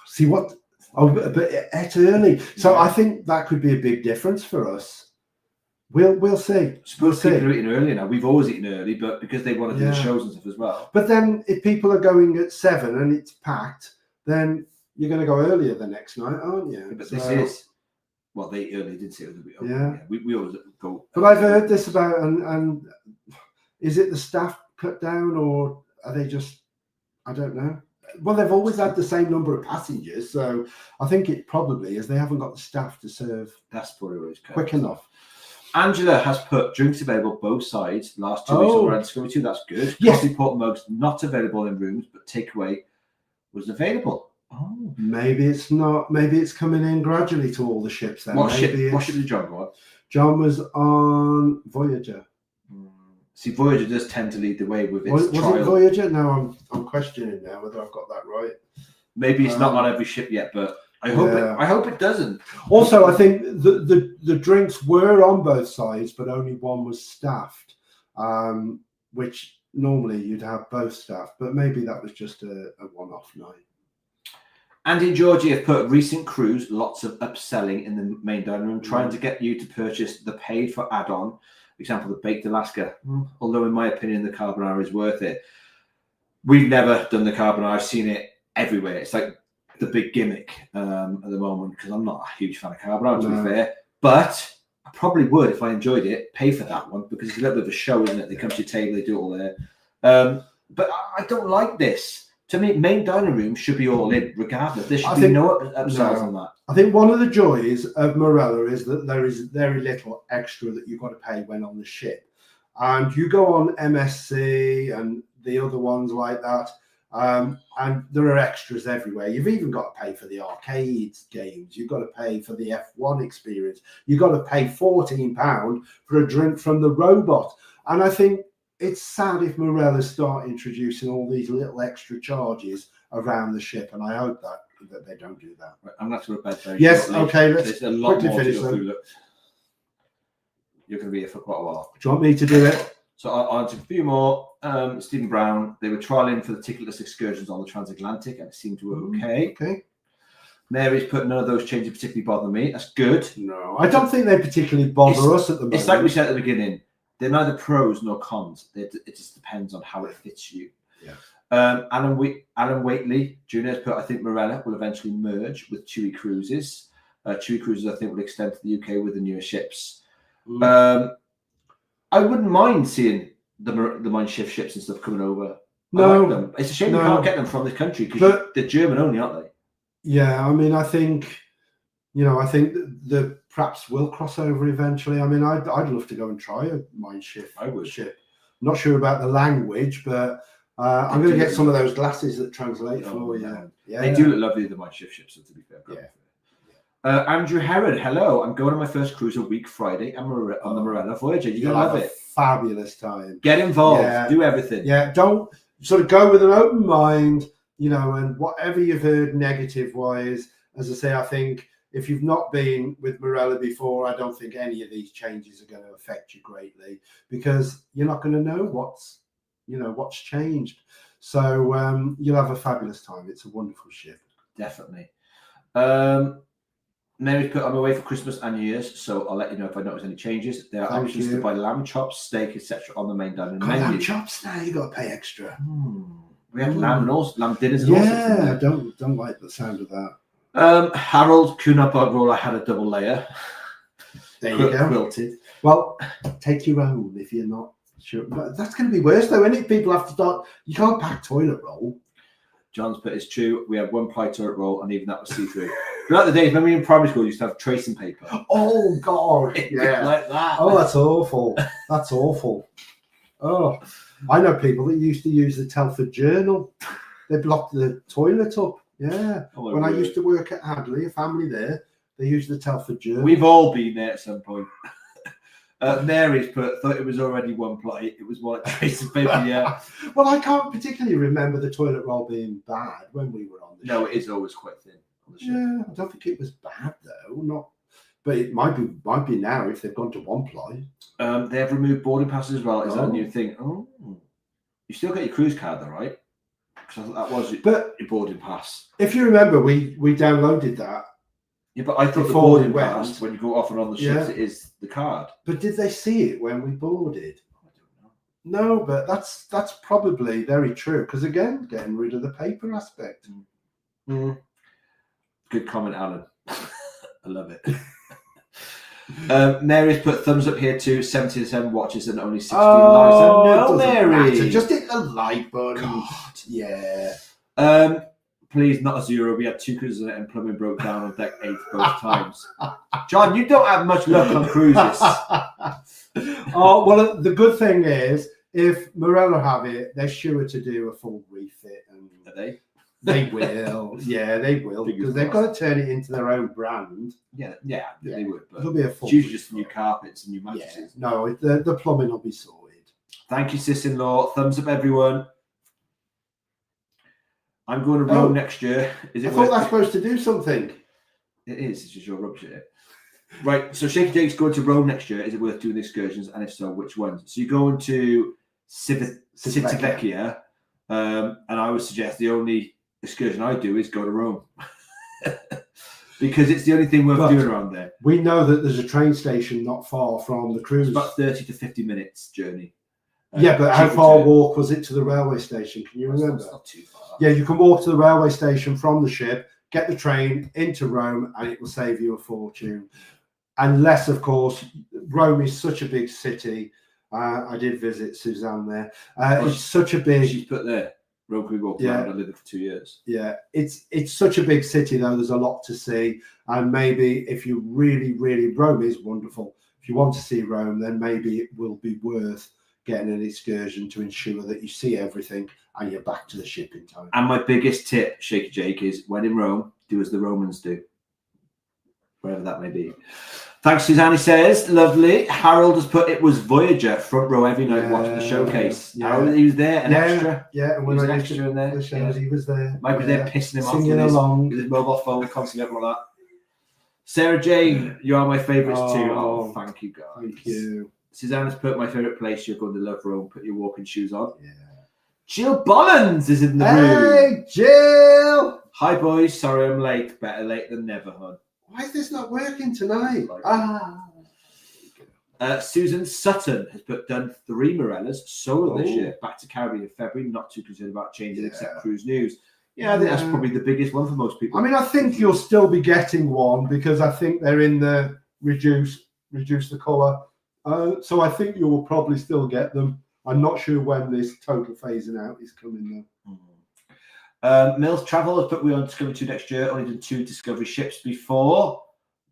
See what? Oh, but it's early. So I think that could be a big difference for us. We'll see. Suppose people are eating early now. We've always eaten early, but because they want to do the shows and stuff as well. But then if people are going at 7 and it's packed, then you're going to go earlier the next night, aren't you? But this is, well, they early did say it was a bit open. Yeah. We always go. But I've heard this about, and is it the staff cut down, or are they just, I don't know. Well, they've always had the same number of passengers, so I think it probably is they haven't got the staff to serve. That's probably what it's quick enough. Angela has put drinks available both sides. Last 2 weeks already. Discovery 2, that's good. Yes. Coffee pot mugs not available in rooms, but takeaway was available. Oh, maybe it's not. Maybe it's coming in gradually to all the ships. Then what ship did John go on? John was on Voyager. See, Voyager does tend to lead the way with its was trial. it Voyager? No, I'm questioning now whether I've got that right. Maybe it's not on every ship yet, but I hope it doesn't. Also, I think the drinks were on both sides, but only one was staffed, which normally you'd have both staffed. But maybe that was just a one-off night. Andy and Georgie have put recent cruise, lots of upselling in the main dining room, trying to get you to purchase the paid for add-on. For example, the baked Alaska. Although in my opinion, the carbonara is worth it. We've never done the carbonara. I've seen it everywhere. It's like the big gimmick at the moment, because I'm not a huge fan of carbonara, to be fair. But I probably would, if I enjoyed it, pay for that one, because it's a little bit of a show, isn't it? They come to your table, they do it all there. But I don't like this. To me, main dining room should be all in, regardless. There should be no upsells on that. I think one of the joys of Marella is that there is very little extra that you've got to pay when on the ship. And you go on MSC and the other ones like that, and there are extras everywhere. You've even got to pay for the arcades games. You've got to pay for the F1 experience. You've got to pay £14 for a drink from the robot. And I think it's sad if Marella start introducing all these little extra charges around the ship, and I hope that they don't do that. Right, I'm going to go to bed very Yes, shortly. okay, let's There's a lot quickly more to finish go them. through. Look, you're going to be here for quite a while. Do you want me to do it? So I'll answer a few more. Stephen Brown, they were trialling for the ticketless excursions on the transatlantic, and it seemed to work okay. Okay. Mary's put none of those changes particularly bother me. That's good. No, I don't think they particularly bother us at the moment. It's like we said at the beginning. They're neither pros nor cons. It just depends on how it fits you. Yeah. Alan Waitley Jr. has put, I think Marella will eventually merge with Chewy Cruises. Chewy Cruises, I think, will extend to the UK with the newer ships. I wouldn't mind seeing the Mein Schiff ships and stuff coming over. No, I like them. It's a shame we can't get them from this country because they're German only, aren't they? Yeah, I mean, I think the perhaps will cross over eventually. I mean, I'd love to go and try a Mein Schiff. I would. Ship. I'm not sure about the language, but I'm going to get some of those glasses that translate for you. Yeah, they do look lovely, the Mein Schiff ships, to be fair. Yeah. Andrew Herod, hello. I'm going on my first cruise a week Friday on the Marella Voyager. You're going to love it. Fabulous time. Get involved. Do everything. Yeah, don't sort of go with an open mind, and whatever you've heard negative-wise, as I say, I think if you've not been with Marella before, I don't think any of these changes are going to affect you greatly because you're not going to know what's changed. So you'll have a fabulous time. It's a wonderful ship. Definitely. Mary's put, I'm away for Christmas and New Year's, so I'll let you know if I notice any changes. There are options to buy lamb chops, steak, etc. on the main dining menu. Lamb chops now, you got to pay extra. We have lamb dinners and I don't like the sound of that. Harold Kunapog roll. I had a double layer. There you go. Quilted. Well, take your own if you're not sure. But that's going to be worse though, isn't it? People have to start. You can't pack toilet roll. John's put, it's true. We had one ply toilet roll, and even that was see-through. Throughout the days, remember in primary school, you used to have tracing paper. Oh God, yeah, like that. Oh, that's awful. That's awful. Oh, I know people that used to use the Telford Journal. They blocked the toilet up. Yeah. Oh, when I used to work at Hadley, a family there, they used the Telford Journal. We've all been there at some point. Mary's put, thought it was already one ply. It was one tracing paper, yeah. Well, I can't particularly remember the toilet roll being bad when we were on the ship. No, it is always quite thin on the ship. Yeah, I don't think it was bad though. But it might be now if they've gone to one ply. They have removed boarding passes as well. Is that a new thing? Oh, you still get your cruise card though, right? Because that was your boarding pass. If you remember, we downloaded that. Yeah, but I thought the boarding pass, when you go off and on the ships, it is the card. But did they see it when we boarded? I don't know. No, but that's probably very true. Because again, getting rid of the paper aspect. Good comment, Alan. I love it. Mary's put thumbs up here too. 77 watches and only 16 likes. No, Mary. Matter. Just hit the like button. God. Yeah. Please, not a 0. We had 2 cruises and plumbing broke down on deck 8 both times. John, you don't have much luck on cruises. Oh, well, the good thing is, if Marella have it, they're sure to do a full refit. And Are they? They will. Yeah, they will. Because they've got to turn it into their own brand. Yeah, they would. But it'll be a full it's usually just new carpets and new mattresses. Yeah. No, the plumbing will be sorted. Thank you, sis-in-law. Thumbs up, everyone. I'm going to Rome next year. I thought that's supposed to do something. It is. It's just your rubbish at it. Right. So Shaky Jake's going to Rome next year. Is it worth doing the excursions? And if so, which ones? So you're going to Civitavecchia. And I would suggest the only excursion I do is go to Rome. Because it's the only thing worth doing around there. We know that there's a train station not far from the cruise. It's about 30 to 50 minutes journey. Yeah, but how far walk was it to the railway station? Can you remember? It's not too far. Yeah, you can walk to the railway station from the ship, get the train into Rome, and it will save you a fortune. Unless, of course, Rome is such a big city. I did visit Suzanne there. It's such a big... She's put there. Rome can walk around. I lived there for 2 years. Yeah, it's such a big city, though. There's a lot to see. And maybe if you really, Rome is wonderful. If you want to see Rome, then maybe it will be worth getting an excursion to ensure that you see everything and you're back to the ship in time. And my biggest tip, Shaky Jake, is when in Rome, do as the Romans do. Wherever that may be. Thanks, Suzanne. He says, lovely. Harold has put it was Voyager front row every night watching the showcase. Yeah. Harold, he was there, an extra. Yeah, and He when was I an used extra to in there. the shows, he was there. Mike was there pissing him off singing along with his mobile phone, constantly up like that. Sarah Jane, you are my favourites too. Oh, thank you, guys. Thank you. Suzanne has put my favourite place. You're going to Love Rome. Put your walking shoes on. Yeah. Jill Bollins is in the room. Hey, Jill! Hi, boys. Sorry I'm late. Better late than never, hon. Why is this not working tonight? Susan Sutton has put done 3 Marellas solo this year. Back to Caribbean in February. Not too concerned about changing except cruise news. Yeah, I think that's probably the biggest one for most people. I mean, I think you'll still be getting one because I think they're in the reduce the colour. So I think you will probably still get them. I'm not sure when this total phasing out is coming though. Mills Travel has put we on Discovery 2 next year. Only done 2 Discovery ships before.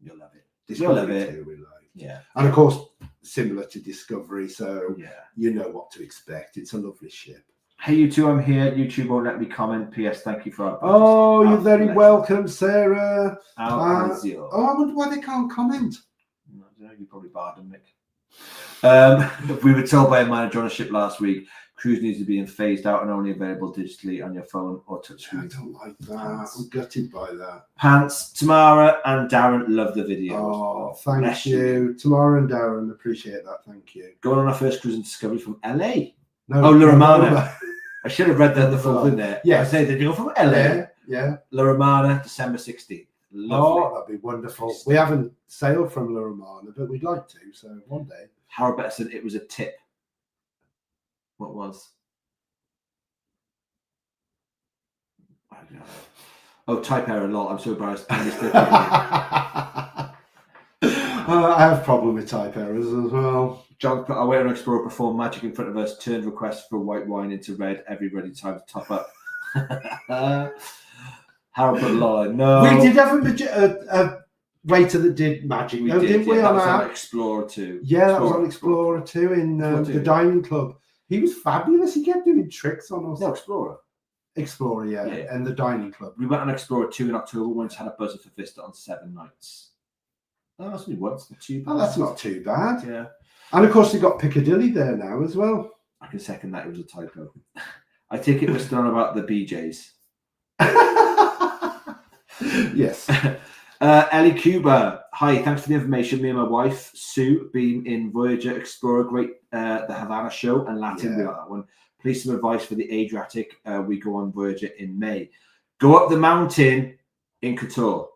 You'll love it. Discovery You'll love it. 2 we like. Yeah. And of course, similar to Discovery, so Yeah. you know what to expect. It's a lovely ship. Hey, you two, I'm here. YouTube won't let me comment. P.S. Thank you for our Oh, you're very welcome, Sarah. I wonder why they can't comment. I don't know, you probably barred them, Nick. We were told by a manager on a ship last week, cruise needs to be phased out and only available digitally on your phone or touchscreen. I don't like that. I'm gutted by that. Pants, Tamara and Darren love the video. Oh, thank you. Tamara and Darren, appreciate that. Thank you. Going on our first cruise in Discovery from LA. No, Laramana. I should have read the full thing there. Yeah. I say they go from LA. Yeah. Laramana, December 16th. Lovely. Oh, that'd be wonderful. We haven't sailed from Laramana, but we'd like to, so one day. Harold Better said it was a tip. What was? I don't know. Oh, type error, lol. I'm so embarrassed. I missed it. I have a problem with type errors as well. John put our Waiter Explorer performed magic in front of us, turned requests for white wine into red, everybody time to top up. Harold put lol. No. We did have a waiter that did magic, we though, did, didn't we? that On was our on Explorer 2. Yeah, that was on Explorer 2 in the dining club. He was fabulous. He kept doing tricks on us. No, Explorer. Explorer, yeah, and the dining club. We went on Explorer 2 in October, once had a buzzer for Vista on 7 nights. Oh, that's only once, not too bad. Oh, that's not too bad. Yeah. And of course, they got Piccadilly there now as well. I can second that. It was a typo. I take it we're still on about the BJs. Yes. Ellie Cuba. Hi, thanks for the information. Me and my wife, Sue, been in Voyager Explorer, great the Havana show and Latin. Yeah. We got that one. Please some advice for the Adriatic. We go on Voyager in May. Go up the mountain in Qatar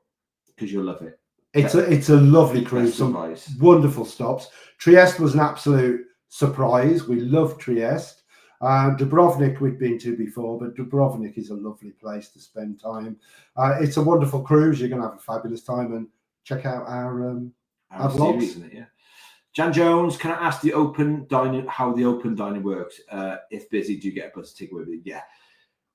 because you'll love it. It's a lovely cruise. Some wonderful stops. Trieste was an absolute surprise. We love Trieste. Dubrovnik we'd been to before, but Dubrovnik is a lovely place to spend time. It's a wonderful cruise. You're going to have a fabulous time, and check out our vlogs. Series, isn't it? Yeah. Jan Jones, can I ask the open dining how the open dining works? If busy, do you get a buzzer to take away with you? Yeah.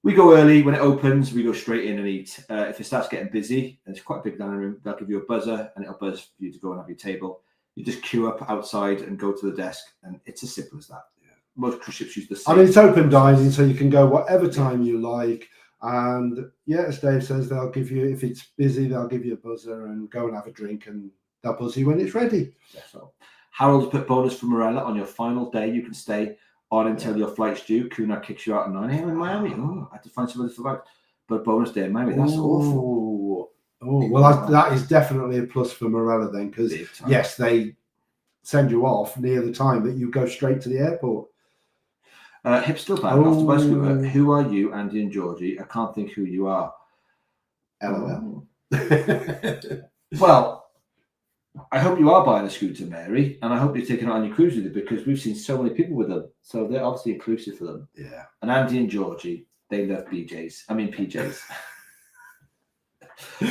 We go early when it opens. We go straight in and eat. If it starts getting busy, and it's quite a big dining room, they'll give you a buzzer, and it'll buzz for you to go and have your table. You just queue up outside and go to the desk, and it's as simple as that. Yeah. Most cruise ships use the same. I mean, it's open dining, so you can go whatever time you like. And yeah, as Dave says, they'll give you, if it's busy, they'll give you a buzzer and go and have a drink, and they'll buzz you when it's ready. Yeah, so Harold's put bonus for Marella on your final day. You can stay on until your flight's due. Kuna kicks you out at 9 a.m. in Miami. Oh, I had to find somebody for that. But bonus day in Miami, that's awful. Oh, well, that is definitely a plus for Marella then, because yes, they send you off near the time that you go straight to the airport. Hipster Band, who are you, Andy and Georgie? I can't think who you are. LOL. Well, I hope you are buying a scooter, Mary, and I hope you're taking it on your cruise with it, because we've seen so many people with them. So they're obviously inclusive for them. Yeah. And Andy and Georgie, they love PJs.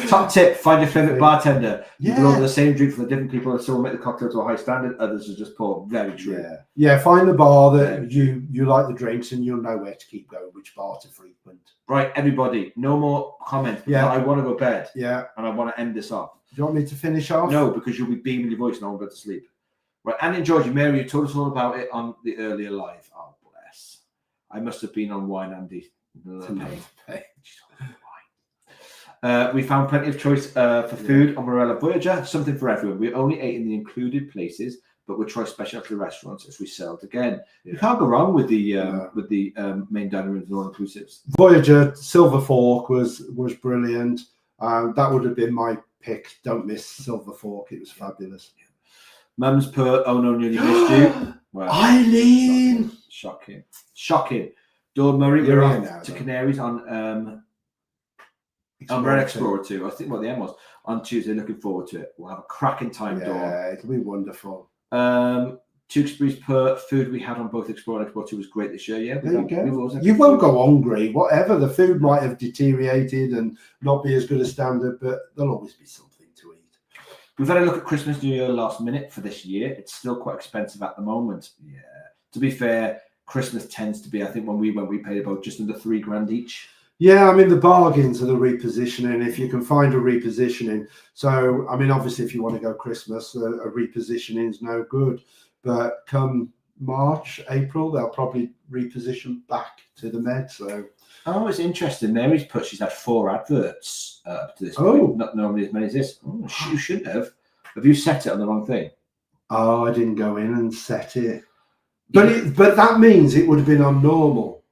Top tip, find your favourite bartender. You can order the same drink for the different people, and some will make the cocktail to a high standard, others will just pour. Very true. Yeah, find the bar that you like the drinks, and you'll know where to keep going, which bar to frequent. Right, everybody, no more comments. Yeah. I want to go to bed. Yeah. And I want to end this off. Do you want me to finish off? No, because you'll be beaming your voice and I won't go to sleep. Right, Andy and Georgie, Mary, you told us all about it on the earlier live. Oh, bless. I must have been on wine, Andy. We found plenty of choice for food on Marella Voyager, something for everyone. We only ate in the included places, but we'll try specialty restaurants as we sailed again. You can't go wrong with the main dining rooms and all-inclusives. Voyager Silver Fork was brilliant. That would have been my pick. Don't miss Silver Fork. It was fabulous. Mum's put, oh no, nearly missed you. Well, Eileen! Shocking. Dawn Murray, You're we're here off now, to though. Canaries on Marella Explorer 2. I think what the M was on Tuesday. Looking forward to it. We'll have a cracking time, Dawn. Yeah, it'll be wonderful. Tewkesbury's per food we had on both Explorer and Explorer 2 was great this year. Yeah, There you go. You won't go hungry. Whatever, the food might have deteriorated and not be as good a standard, but there'll always be something to eat. We've had a look at Christmas, New Year last minute for this year. It's still quite expensive at the moment. Yeah. To be fair, Christmas tends to be, I think when we paid about just under $3,000 each. Yeah, I mean, the bargains are the repositioning. If you can find a repositioning. So, I mean, obviously, if you want to go Christmas, a repositioning is no good. But come March, April, they'll probably reposition back to the Med. So, oh, it's interesting. Mary's put she's had 4 adverts up to this Oh. point. Not normally as many as this. Oh, you shouldn't have. Have you set it on the wrong thing? Oh, I didn't go in and set it. But that means it would have been on normal,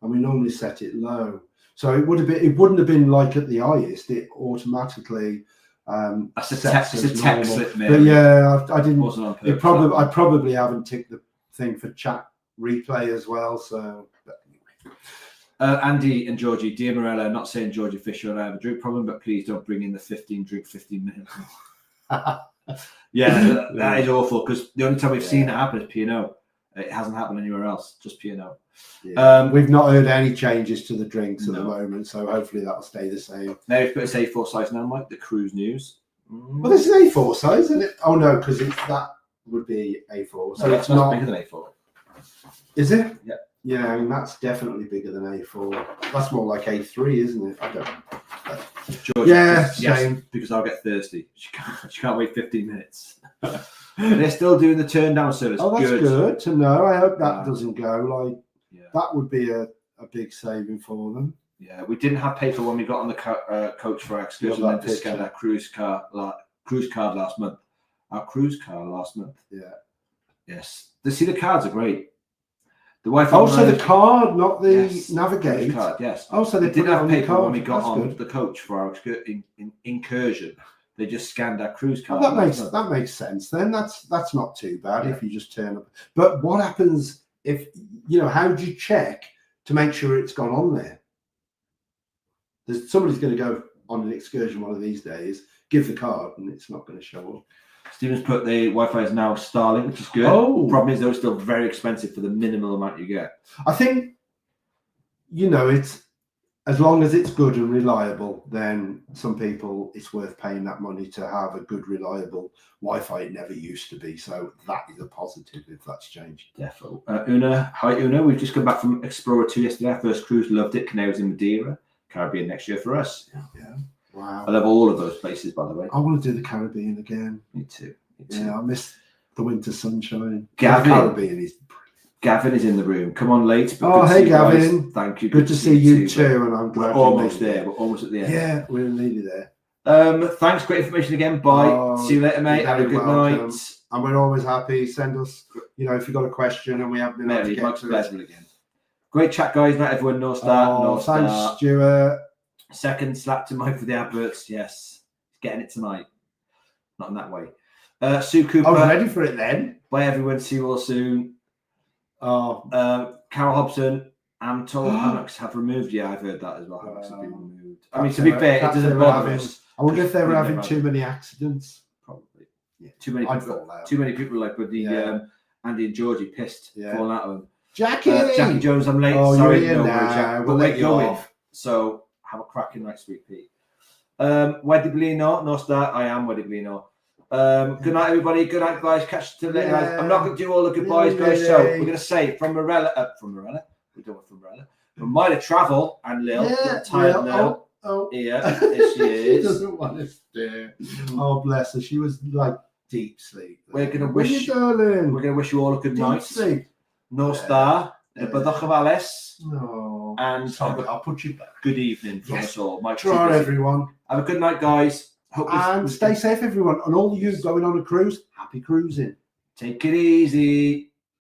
and we normally set it low. So it wouldn't have been like at the highest. It automatically It's a sets as text normal. slip, Mary. But yeah, I didn't. Wasn't on purpose. I probably haven't ticked the thing for chat replay as well. So but anyway. Andy and Georgie, dear Marella, not saying Georgie Fisher and I have a drink problem, but please don't bring in the 15 minutes. Yeah, that is awful because the only time we've seen it happen is P&O. It hasn't happened anywhere else, just P&O. Yeah. We've not heard any changes to the drinks at the moment, so hopefully that'll stay the same. Now we've put a A4 size now, Mike, the cruise news. Well, this is A4 size, isn't it? Oh no, because that would be A4. So No, it's that's not bigger than A4. Is it? Yeah. Yeah, I mean that's definitely bigger than A4. That's more like A3, isn't it? I don't know. George, Yeah, yes, same. because I'll get thirsty. She can't wait 15 minutes. They're still doing the turn down service. Oh, that's good to know. I hope that doesn't go. Like Yeah. that would be a big saving for them. Yeah, we didn't have paper when we got on the coach for our excursion. Love that Then to scan picture. our cruise card last month. Our cruise card last month. Yeah. Yes. See, the cards are great. The Wi-Fi. Oh, so the card, not the Yes, navigate. cruise card, yes. Oh, so they They didn't put it have on the paper card. when we got That's on good. the coach for our incursion. They just scanned our cruise Well, card. that makes sense. Then that's not too bad if you just turn up. But what happens if how do you check to make sure it's gone on there? Somebody's going to go on an excursion one of these days, give the card, and it's not going to show up. Stephen's put the Wi-Fi is now Starlink, which is good. Oh. Problem is, though, it's still very expensive for the minimal amount you get. I think it's as long as it's good and reliable, then some people it's worth paying that money to have a good, reliable Wi-Fi. It never used to be, so that is a positive if that's changed. Definitely. Una, hi Una. We've just come back from Explorer 2 yesterday. Our first cruise, loved it. Canaries in Madeira, Caribbean next year for us. Yeah. Wow. I love all of those places, by the way. I want to do the Caribbean again. Me too. Yeah, I miss the winter sunshine. Gavin. The Caribbean is Gavin is in the room. Come on late. But Oh, good to hey, see you guys. Gavin. Thank you. good to see you too, and I'm We're glad you almost made it. there. We're almost at the end. Yeah, we're nearly there. Thanks. Great information again. Bye. Oh, See you later, mate. you're Have a very good welcome. night. And we're always happy. Send us, if you've got a question and we haven't been able to Mary, get Mike's to it. pleasure again. Great chat, guys. Not everyone knows that. Oh, thanks, Stuart. Second slap to Mike for the adverts. Yes. Getting it tonight. Not in that way. Sue Cooper. I was ready for it then. Bye, everyone. See you all soon. Oh, Carol Hobson. I'm told hammocks have removed. Yeah, I've heard that as well. Hammocks have been removed. I mean, to be fair, it doesn't bother us. I wonder if they were We've having never too had many accidents. Probably. Yeah. Too many I'd people. fall out. Too many people like with the Yeah. Andy and Georgie pissed falling out of them. Jackie! Jackie Jones, I'm late. Oh, Sorry, you're here no now. worries, Jack. We'll But let we're you going. off. So have a cracking night, sweet Pete. Wediblino, no start. I am Wediblino. Good night, everybody. Good night, guys. Catch you later, guys. I'm not going to do all the goodbyes, guys. So we're going to say from Marella. We don't want from Marella. From Marella Travel and Lil. Tired Lil. Oh. Here she She is. doesn't want to stare. Oh, bless her. She was like deep sleep. We're going to What are wish. you, darling? We're going to wish you all a good Deep night. sleep. No star. Byddwch ofalus. No. and Sorry, I'll put you back. good evening from Yes. us all. Mike, Ta-ra, everyone. have a good night, guys. Hope this- And stay safe, everyone. And all you going on a cruise, happy cruising. Take it easy.